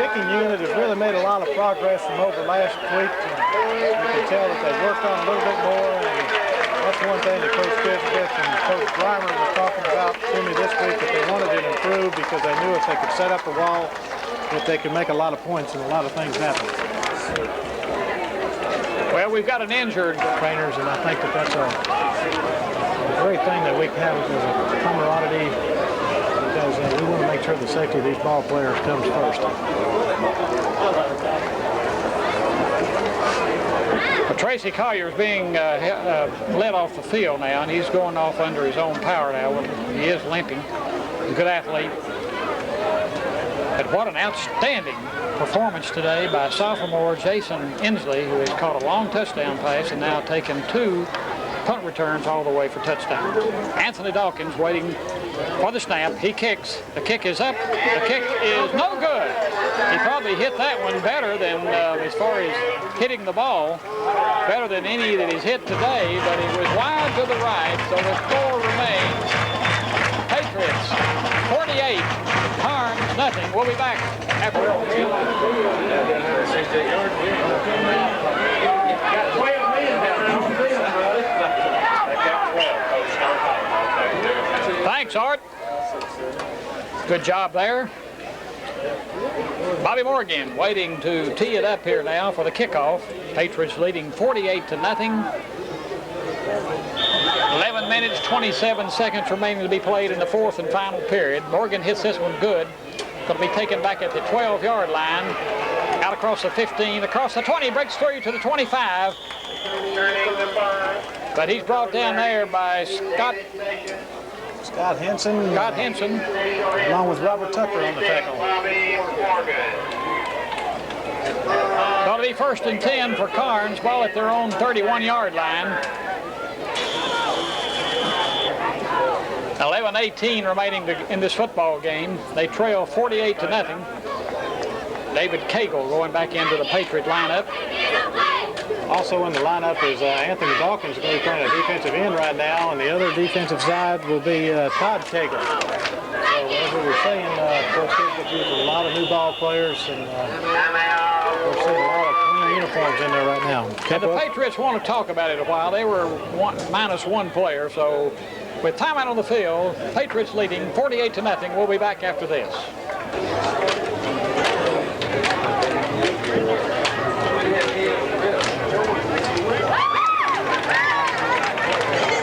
S2: kicking unit has really made a lot of progress from over last week. You can tell that they've worked on a little bit more, and that's one thing that Coach Kisbeth and Coach Ryman was talking about to me this week, that they wanted to improve because they knew if they could set up the wall, that they could make a lot of points and a lot of things happen.
S1: Well, we've got an injured
S2: Trainers, and I think that that's a great thing that we can have as a camaraderie, because we want to make sure the safety of these ball players comes first.
S1: Well, Tracy Collier is being led off the field now, and he's going off under his own power now. He is limping. A good athlete. But what an outstanding performance today by sophomore Jason Inslee, who has caught a long touchdown pass and now taken 2 punt returns all the way for touchdown. Anthony Dawkins waiting for the snap. He kicks. The kick is up. The kick is no good. He probably hit that one better than, as far as hitting the ball, better than any that he's hit today, but it was wide to the right, so the score remains Patriots 48, Karns nothing. We'll be back after. Thanks, Art. Good job there. Bobby Morgan waiting to tee it up here now for the kickoff. Patriots leading 48-0. 11 minutes, 27 seconds remaining to be played in the 4th and final period. Morgan hits this one good. Going to be taken back at the 12-yard line. Out across the 15, across the 20, breaks through to the 25. But he's brought down there by Scott
S2: Henson.
S1: Scott Henson.
S2: Along with Robert Tucker on the tackle.
S1: Going to be 1st and 10 for Karns, ball at their own 31-yard line. 11:18 remaining in this football game. They trail 48-0. David Cagle going back into the Patriot lineup.
S2: Also in the lineup is Anthony Dawkins, going to be playing a defensive end right now, and the other defensive side will be Todd Cagle. So as we were saying, Coach Kidd, there's a lot of new ball players, and we're seeing a lot of clean uniforms in there right now.
S1: And the Patriots want to talk about it a while. They were minus 1 player, so with timeout on the field, Patriots leading 48-0. We'll be back after this.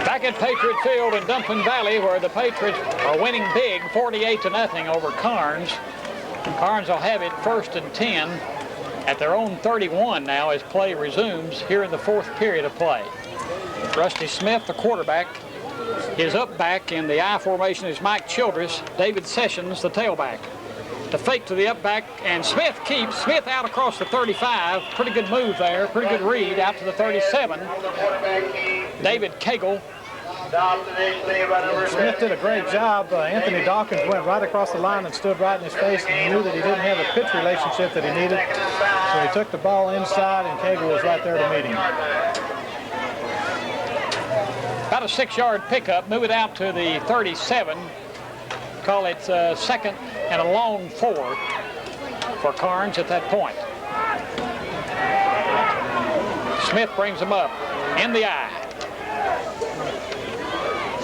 S1: Back at Patriot Field in Dumpin Valley, where the Patriots are winning big, 48-0 over Karns. Karns will have it 1st and 10 at their own 31 now as play resumes here in the 4th period of play. Rusty Smith, the quarterback. His up back in the I formation is Mike Childress. David Sessions, the tailback. The fake to the up back, and Smith keeps. Smith out across the 35. Pretty good move there. Pretty good read out to the 37. David Cagle.
S2: Smith did a great job. Anthony Dawkins went right across the line and stood right in his face, and he knew that he didn't have the pitch relationship that he needed. So he took the ball inside, and Cagle was right there to meet him.
S1: About a 6-yard pickup. Move it out to the 37. Call it 2nd and a long 4 for Karns at that point. Smith brings him up in the eye.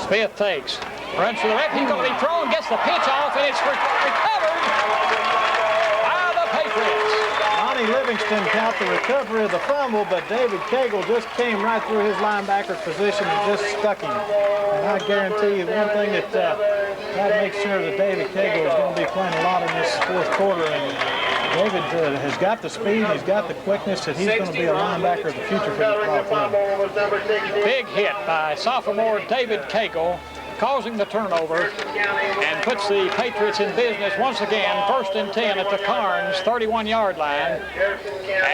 S1: Smith takes, runs to the left. He's going to be thrown, gets the pitch off, and it's recovered by the Patriots.
S2: Ronnie Livingston caught the recovery of the fumble, but David Cagle just came right through his linebacker's position and just stuck him. And I guarantee you one thing, that got to make sure that David Cagle is going to be playing a lot in this 4th quarter. And David has got the speed, he's got the quickness, that he's going to be a linebacker of the future for the ball team.
S1: Big hit by sophomore David Cagle, causing the turnover, and puts the Patriots in business once again. 1st and 10 at the Karns 31-yard line,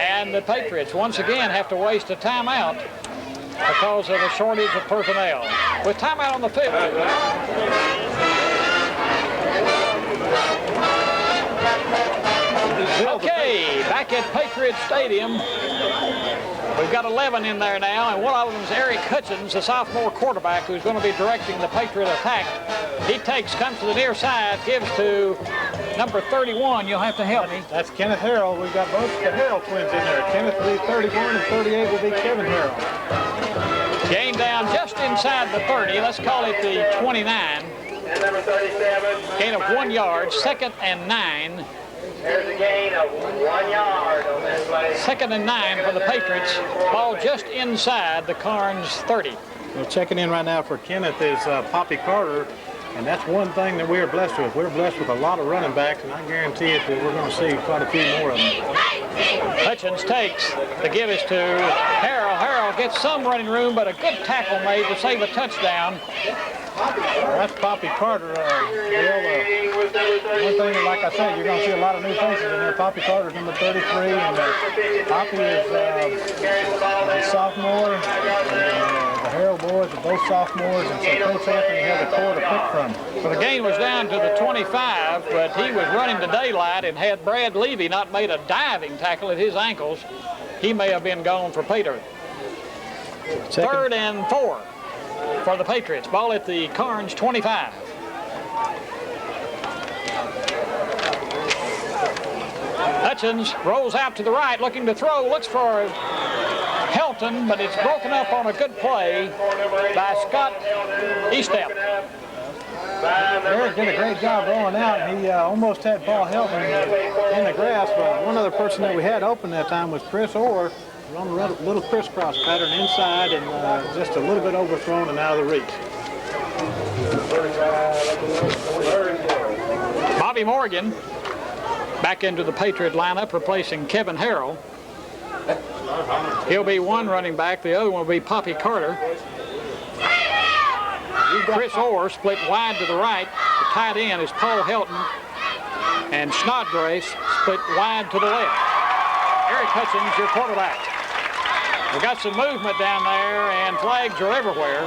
S1: and the Patriots once again have to waste a timeout because of a shortage of personnel. With timeout on the field. Okay, back at Patriot Stadium. We've got 11 in there now, and one of them is Eric Hutchins, the sophomore quarterback, who's going to be directing the Patriot attack. He comes to the near side, gives to number 31. You'll have to help me.
S2: That's Kenneth Harrell. We've got both the Harrell twins in there. Kenneth will be 31, and 38 will be Kevin Harrell.
S1: Gain down just inside the 30. Let's call it the 29.
S5: And number 37.
S1: Gain of 1 yard, 2nd and 9.
S5: There's a gain of 1 yard on that play.
S1: 2nd and 9 for the Patriots. Ball just inside the Karns 30.
S2: Well, checking in right now for Kenneth is Poppy Carter, and that's one thing that we are blessed with. We're blessed with a lot of running backs, and I guarantee it that we're going to see quite a few more of them.
S1: Hutchins takes. The give is to Harrell. Harrell gets some running room, but a good tackle made to save a touchdown.
S2: That's Poppy Carter. one thing, like I said, you're going to see a lot of new faces in there. Poppy Carter's number 33, and Poppy is a sophomore. The Harrell boys are both sophomores, and so Coach Anthony has a core to pick from.
S1: Well, the game was down to the 25, but he was running to daylight, and had Brad Levy not made a diving tackle at his ankles, he may have been gone for Peter. 3rd and 4 for the Patriots. Ball at the Karns 25. Hutchins rolls out to the right, looking to throw, looks for Helton, but it's broken up on a good play by Scott Estep.
S2: Eric did a great job rolling out. He almost had Paul Helton in the grass, but one other person that we had open that time was Chris Orr. On a little crisscross pattern inside, and just a little bit overthrown and out of the reach.
S1: Bobby Morgan back into the Patriot lineup, replacing Kevin Harrell. He'll be one running back. The other one will be Poppy Carter. Chris Orr split wide to the right. The tight end is Paul Helton. And Snodgrass split wide to the left. Eric Hutchins, your quarterback. We got some movement down there, and flags are everywhere.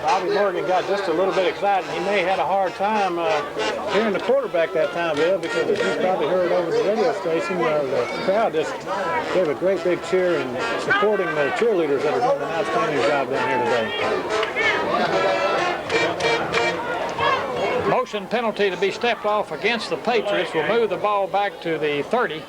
S2: Bobby Morgan got just a little bit excited. He may have had a hard time hearing the quarterback that time, Bill, because as you probably heard over the radio station, the crowd just gave a great big cheer and supporting the cheerleaders that are doing an outstanding job down here today.
S1: Motion penalty to be stepped off against the Patriots will move the ball back to the 30.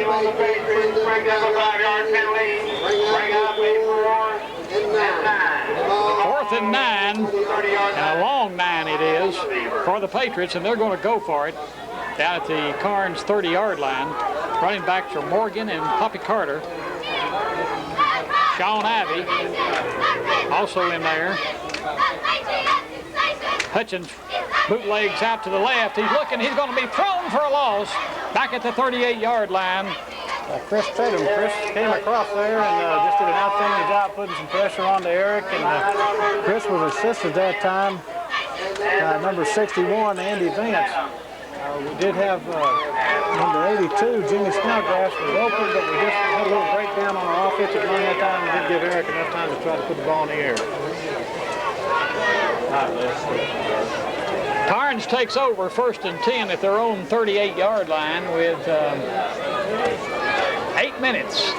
S5: On the Patriots, bring up a 5-yard penalty. Bring up a
S1: 4th and 9, and a long 9 it is for the Patriots, and they're going to go for it down at the Karns 30-yard line. Running backs are Morgan and Poppy Carter. Sean Ivey also in there. Hutchins bootlegs out to the left. He's looking. He's going to be thrown for a loss back at the 38-yard line.
S2: Chris Tatum. Chris came across there and just did an outstanding job putting some pressure on to Eric. And Chris was assisted that time. Number 61, Andy Vance. We did have number 82, Jimmy Snodgrass, was open, but we just had a little breakdown on our offensive line that time and didn't give Eric enough time to try to put the ball in the air.
S1: Karns takes over 1st and 10 at their own 38-yard line with 8 minutes.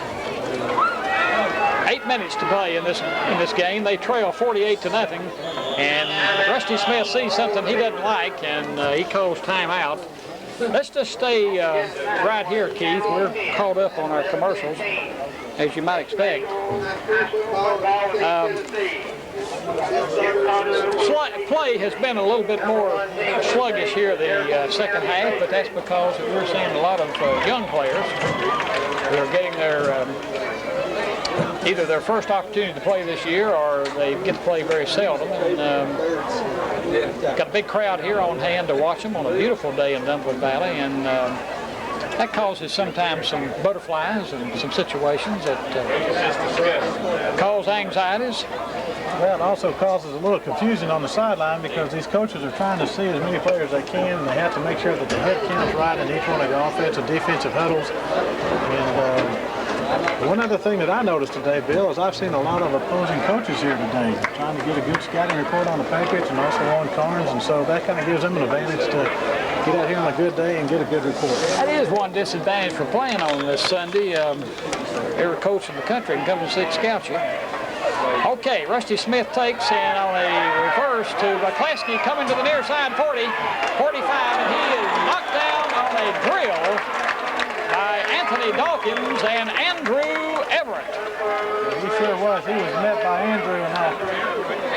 S1: 8 minutes to play in this game. They trail 48-0, and Rusty Smith sees something he doesn't like, and he calls timeout. Let's just stay right here, Keith. We're caught up on our commercials, as you might expect. Play has been a little bit more sluggish here the second half, but that's because we're seeing a lot of young players who are getting their either their first opportunity to play this year, or they get to play very seldom. And got a big crowd here on hand to watch them on a beautiful day in Dumpwood Valley, and that causes sometimes some butterflies and some situations that cause anxieties.
S2: Well, it also causes a little confusion on the sideline because these coaches are trying to see as many players as they can, and they have to make sure that the head count's right in each one of the offensive, defensive huddles. And one other thing that I noticed today, Bill, is I've seen a lot of opposing coaches here today trying to get a good scouting report on the Patriots and also on Karns, and so that kind of gives them an advantage to get out here on a good day and get a good report.
S1: That is one disadvantage for playing on this Sunday. Every coach in the country can come and see scout you. Okay, Rusty Smith takes and on a reverse to McCleskey coming to the near side 40, 45, and he is knocked down on a drill by Anthony Dawkins and Andrew Everett.
S2: He sure was. He was met by Andrew, and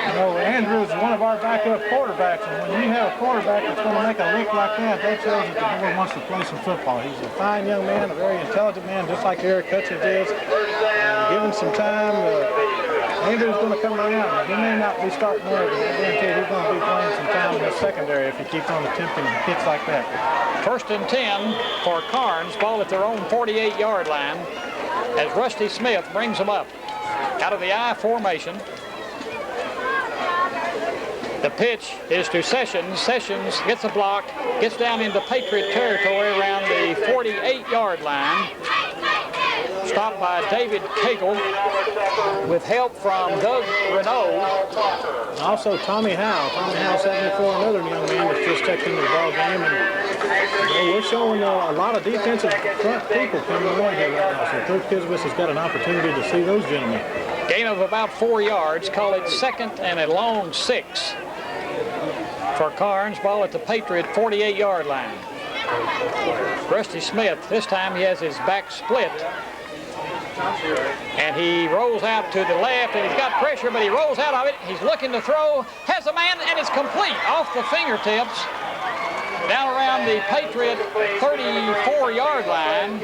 S2: you know, Andrew's one of our backup quarterbacks, and when you have a quarterback that's going to make a leap like that, that shows that the boy wants to play some football. He's a fine young man, a very intelligent man, just like Eric Hutchins is. Given some time, Andrew's going to come around. He may not be starting there, but I guarantee he's going to be playing some time in the secondary if he keeps on attempting hits like that.
S1: 1st and 10 for Karns, ball at their own 48-yard line as Rusty Smith brings them up out of the I formation. The pitch is to Sessions. Sessions gets a block, gets down into Patriot territory around the 48-yard line. Stopped by David Cagle with help from Doug Renault.
S2: And also Tommy Howe. Tommy Howe 74, another young man that's just checked into the ball game. And we're showing a lot of defensive front people coming on here right now. So Coach Kisbis has got an opportunity to see those gentlemen.
S1: Gain of about 4 yards. Call it 2nd and a long 6 for Karns. Ball at the Patriot 48-yard line. Rusty Smith, this time he has his back split. And he rolls out to the left, and he's got pressure, but he rolls out of it. He's looking to throw, has a man, and it's complete off the fingertips down around the Patriot 34-yard line.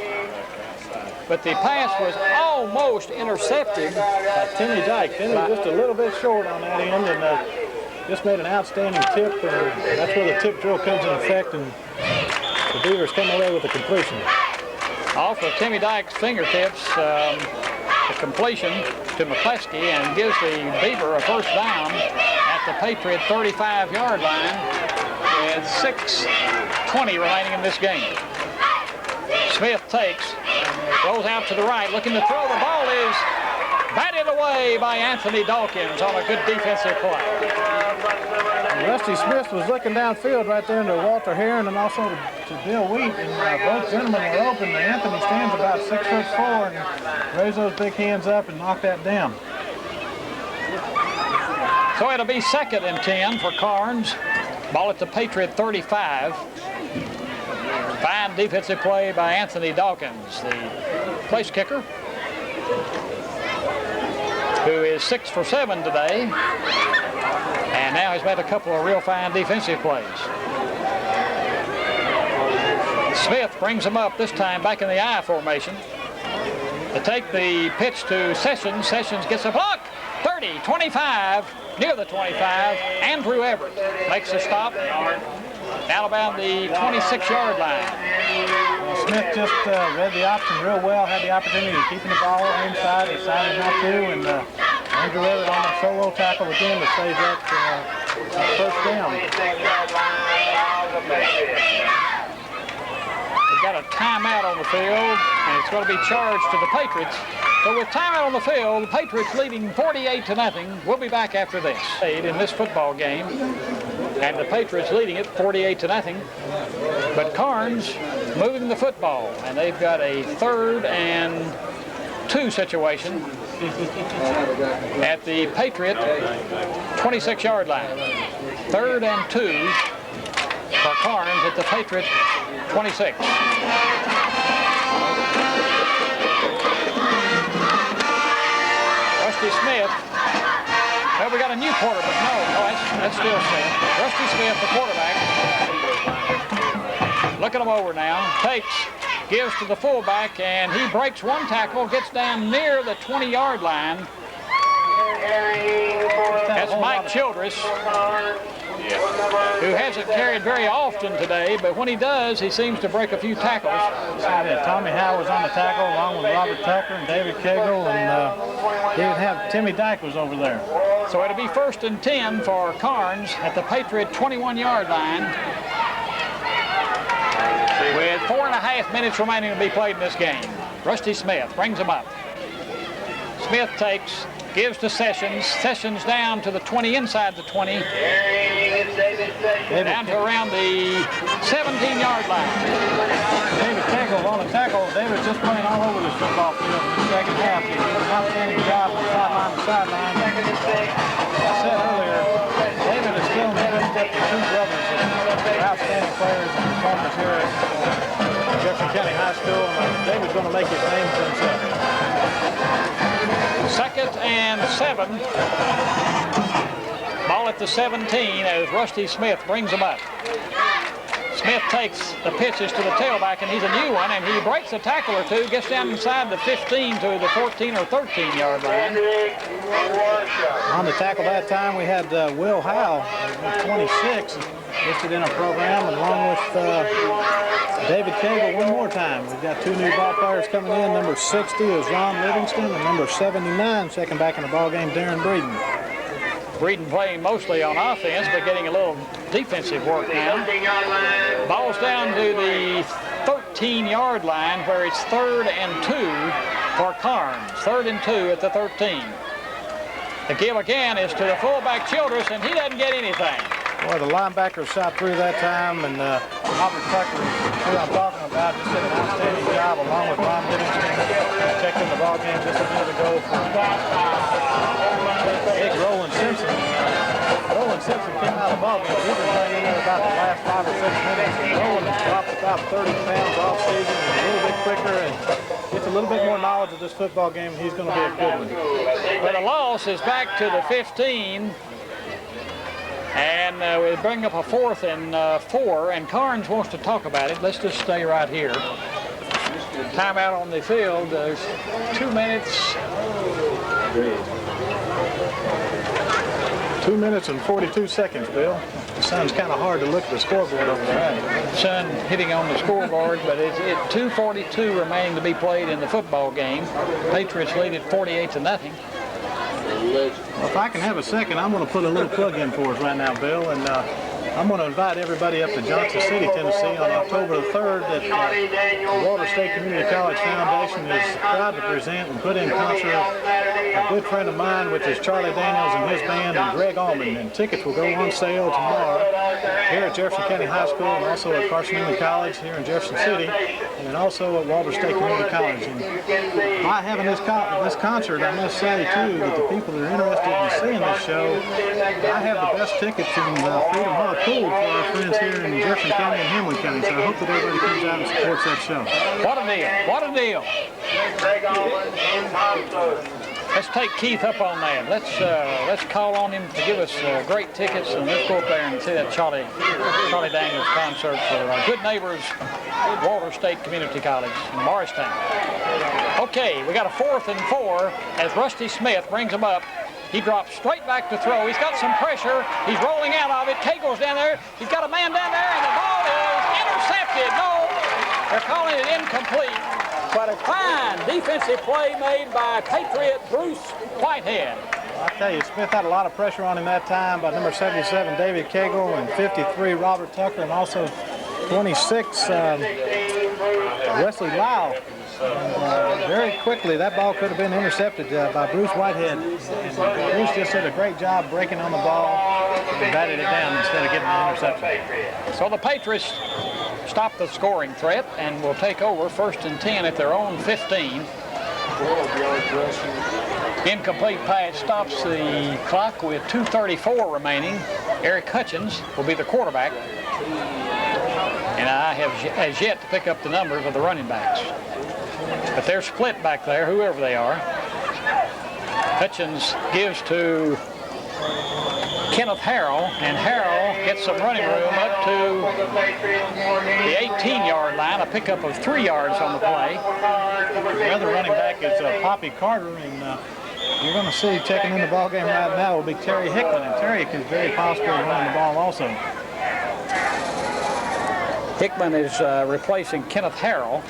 S1: But the pass was almost intercepted
S2: by Timmy Dyke. Timmy just a little bit short on that end, and just made an outstanding tip. And that's where the tip drill comes in effect, and the Beavers come away with a completion.
S1: Off of Timmy Dyke's fingertips, the completion to McCleskey, and gives the Beaver a first down at the Patriot 35-yard line with 6:20 remaining in this game. Smith takes, rolls out to the right, looking to throw. The ball is batted away by Anthony Dawkins on a good defensive play.
S2: Rusty Smith was looking downfield right there into Walter Heron and also to Bill Wheat, and both gentlemen were open. Anthony stands about 6'4" and raised those big hands up and knocked that down.
S1: So it'll be 2nd and 10 for Karns. Ball at the Patriot 35. Fine defensive play by Anthony Dawkins, the place kicker, who is 6 for 7 today. And now he's made a couple of real fine defensive plays. Smith brings him up, this time back in the I formation. To take the pitch to Sessions. Sessions gets a block. 30, 25, near the 25. Andrew Everett makes a stop out about the 26-yard line.
S2: Well, Smith just read the option real well, had the opportunity of keeping the ball inside, decided not to, and Andrew Everett on the solo tackle again to save that first down.
S1: We've got a timeout on the field, and it's going to be charged to the Patriots. So with timeout on the field, the Patriots leading 48-0. We'll be back after this. In this football game, and the Patriots leading it 48-0. But Karns moving the football, and they've got a 3rd and 2 situation at the Patriot 26-yard line. 3rd and 2 for Karns at the Patriot 26. Rusty Smith. Well, we got a new quarterback. No, that's still Smith. Rusty Smith, the quarterback. Looking him over now. Takes, gives to the fullback, and he breaks one tackle, gets down near the 20-yard line. That's Mike Childress, who hasn't carried very often today, but when he does, he seems to break a few tackles.
S2: Tommy Howe was on the tackle along with Robert Tucker and David Cagle, and they would have Timmy Dyke was over there.
S1: So it'll be 1st and 10 for Karns at the Patriot 21-yard line, with 4.5 minutes remaining to be played in this game. Rusty Smith brings him up. Smith takes, gives to Sessions. Sessions down to the 20, inside the 20. Down to around the 17-yard line.
S2: David Cagle on the tackle. David's just playing all over this football field in the second half. He did an outstanding job from sideline to sideline. As I said earlier, David is still in the footstep of 2 brothers that are outstanding players and performers here at Jefferson County High School. And David's going to make his name for himself.
S1: 2nd and 7. Ball at the 17 as Rusty Smith brings them up. Smith takes the pitches to the tailback, and he's a new one, and he breaks a tackle or two, gets down inside the 15 to the 14 or 13-yard line.
S2: On the tackle that time, we had Will Howe, 26, listed in our program, along with David Cagle one more time. We've got two new ball players coming in. Number 60 is Ron Livingston, and number 79, second back in the ball game, Darren Breeden.
S1: Breeden playing mostly on offense, but getting a little defensive work now. Ball's down to the 13-yard line, where it's 3rd and 2 for Karns. 3rd and 2 at the 13. The give again is to the fullback Childress, and he doesn't get anything.
S2: Boy, the linebacker shot through that time, and Robert Tucker, who I'm talking about, just did an outstanding job along with Ron Livingston. Checked in the ball game just a minute ago for big Roland Simpson. Roland Simpson came out of the ball game. He was playing in there about the last 5 or 6 minutes. Roland dropped about 30 pounds off season, and a little bit quicker, and gets a little bit more knowledge of this football game. He's going to be a good one.
S1: But the loss is back to the 15. And we bring up a 4th and 4, and Karns wants to talk about it. Let's just stay right here. Timeout on the field. There's 2 minutes.
S2: 2 minutes and 42 seconds, Bill. The sun's kind of hard to look at the scoreboard over there.
S1: Sun hitting on the scoreboard, but it's 2:42 remaining to be played in the football game. Patriots lead at 48-0.
S2: Well, if I can have a second, I'm going to put a little plug in for us right now, Bill, and I'm going to invite everybody up to Johnson City, Tennessee on October the 3rd that the Walter State Community College Foundation is proud to present and put in concert a good friend of mine, which is Charlie Daniels and his band, and Greg Allman, and tickets will go on sale tomorrow here at Jefferson County High School and also at Carson Newman College here in Jefferson City, and also at Walter State Community College. And by having this concert, I must say, too, that the people that are interested in seeing this show, I have the best tickets in Freedom Hall pooled for our friends here in Jefferson County and Hamlin County, so I hope that everybody comes out and supports that show.
S1: What a deal. What a deal. Let's take Keith up on that. Let's call on him to give us great tickets, and let's go up there and see that Charlie Daniels concert for Good Neighbors, Walter State Community College in Morristown. Okay, we got a 4th and 4 as Rusty Smith brings him up. He drops straight back to throw. He's got some pressure. He's rolling out of it. Cagle's down there. He's got a man down there, and the ball is intercepted. No, they're calling it incomplete. But a fine defensive play made by Patriot Bruce Whitehead.
S2: I tell you, Smith had a lot of pressure on him that time by number 77, David Cagle, and 53, Robert Tucker, and also 26, Wesley Lau. Very quickly, that ball could have been intercepted by Bruce Whitehead. And Bruce just did a great job breaking on the ball and batted it down instead of getting the interception.
S1: So the Patriots stop the scoring threat and will take over 1st and 10 at their own 15. Incomplete pass stops the clock with 2:34 remaining. Eric Hutchins will be the quarterback. And I have as yet to pick up the numbers of the running backs. But they're split back there, whoever they are. Hutchins gives to Kenneth Harrell, and Harrell gets some running room up to the 18-yard line, a pickup of 3 yards on the play.
S2: The other running back is Poppy Carter, and you're going to see checking in the ball game right now will be Terry Hickman, and Terry is very possibly running the ball also.
S1: Hickman is replacing Kenneth Harrell.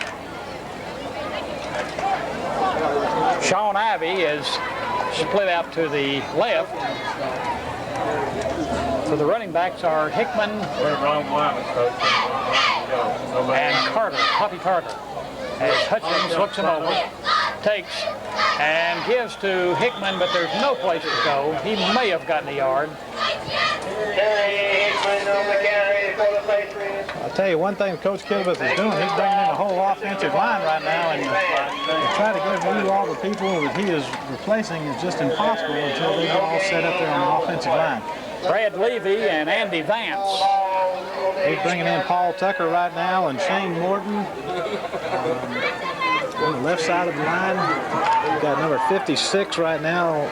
S1: Sean Ivey is split out to the left. So the running backs are Hickman and Carter, Poppy Carter. As Hutchins looks him over, takes and gives to Hickman, but there's no place to go. He may have gotten a yard.
S2: I'll tell you one thing Coach Kilbeth is doing, he's bringing in a whole offensive line right now, and to try to give you all the people that he is replacing is just impossible until they get all set up there on the offensive line.
S1: Brad Levy and Andy Vance.
S2: He's bringing in Paul Tucker right now and Shane Morton on the left side of the line. We've got number 56 right now.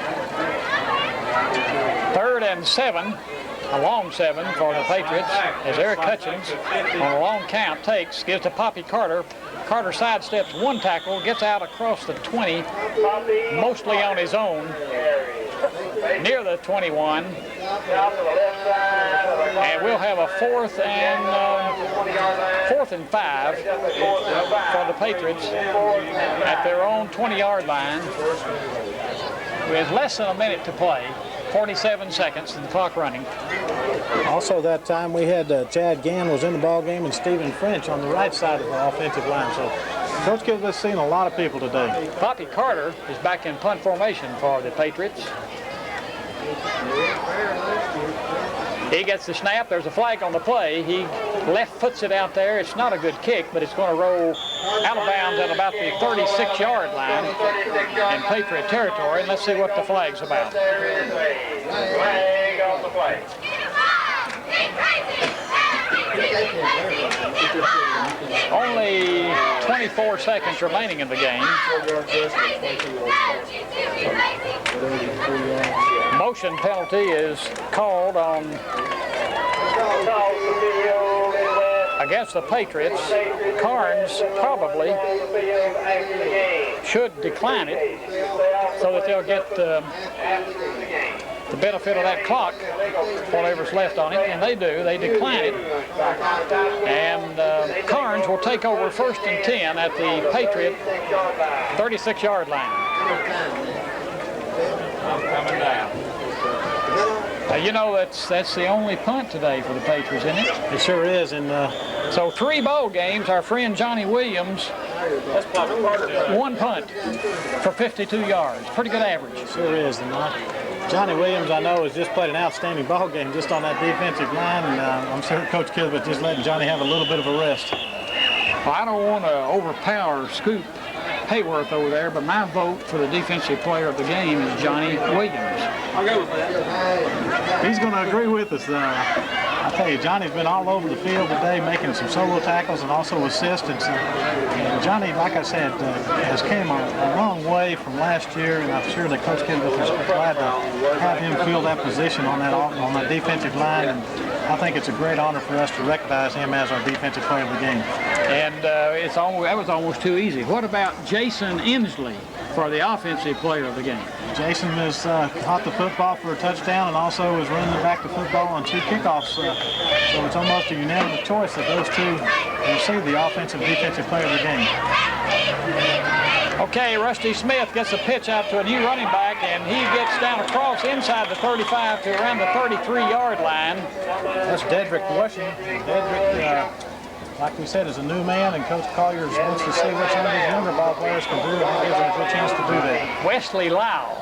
S1: 3rd and 7. a long 7 for the Patriots as Eric Hutchins on a long count gives to Poppy Carter. Carter sidesteps 1 tackle, gets out across the 20, mostly on his own, near the 21. And we'll have a 4th and 5 for the Patriots at their own 20-yard line with less than a minute to play. 47 seconds and the clock running.
S2: Also that time we had Chad Gann was in the ball game and Stephen French on the right side of the offensive line. So Coach Kisbeth's seen a lot of people today.
S1: Poppy Carter is back in punt formation for the Patriots. He gets the snap. There's a flag on the play. He left foots it out there. It's not a good kick, but it's going to roll out of bounds at about the 36-yard line in Patriot territory. And let's see what the flag's about.
S5: Flag on the play.
S1: Only 24 seconds remaining in the game. Motion penalty is called on against the Patriots. Karns probably should decline it so that they'll get the benefit of that clock, whatever's left on it, and they do. They decline it. And Karns will take over 1st and 10 at the Patriot 36-yard line.
S3: I'm coming down.
S1: You know, that's the only punt today for the Patriots, isn't it?
S2: It sure is. And
S1: so 3 bowl games, our friend Johnny Williams, 1 punt for 52 yards. Pretty good average.
S2: it sure is. And Johnny Williams, I know, has just played an outstanding ball game just on that defensive line. And I'm sure Coach Kisbeth just letting Johnny have a little bit of a rest.
S1: Well, I don't want to overpower Scoop Hayworth over there, but my vote for the defensive player of the game is Johnny Williams.
S3: I'll go with that.
S2: He's going to agree with us. I tell you, Johnny's been all over the field today making some solo tackles and also assists. And Johnny, like I said, has came a long way from last year, and I'm sure that Coach Kisbeth is glad to have him fill that position on that defensive line. And I think it's a great honor for us to recognize him as our defensive player of the game.
S1: And that was almost too easy. What about Jason Inslee for the offensive player of the game?
S2: Jason has caught the football for a touchdown and also is running back the football on 2 kickoffs. So it's almost a unanimous choice that those 2 receive the offensive defensive player of the game.
S1: Okay, Rusty Smith gets a pitch out to a new running back, and he gets down across inside the 35 to around the 33-yard line.
S2: That's Dedrick Washington. Dedrick, like we said, is a new man, and Coach Collier wants to see what some of these younger ball players can do, and he gives them a good chance to do that.
S1: Wesley Lau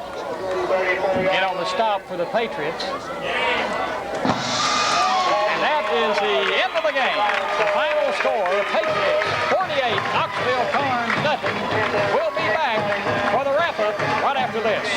S1: get on the stop for the Patriots. And that is the end of the game. The final score, Patriots 48, Knoxville Karns nothing. We'll be back for the wrap-up right after this.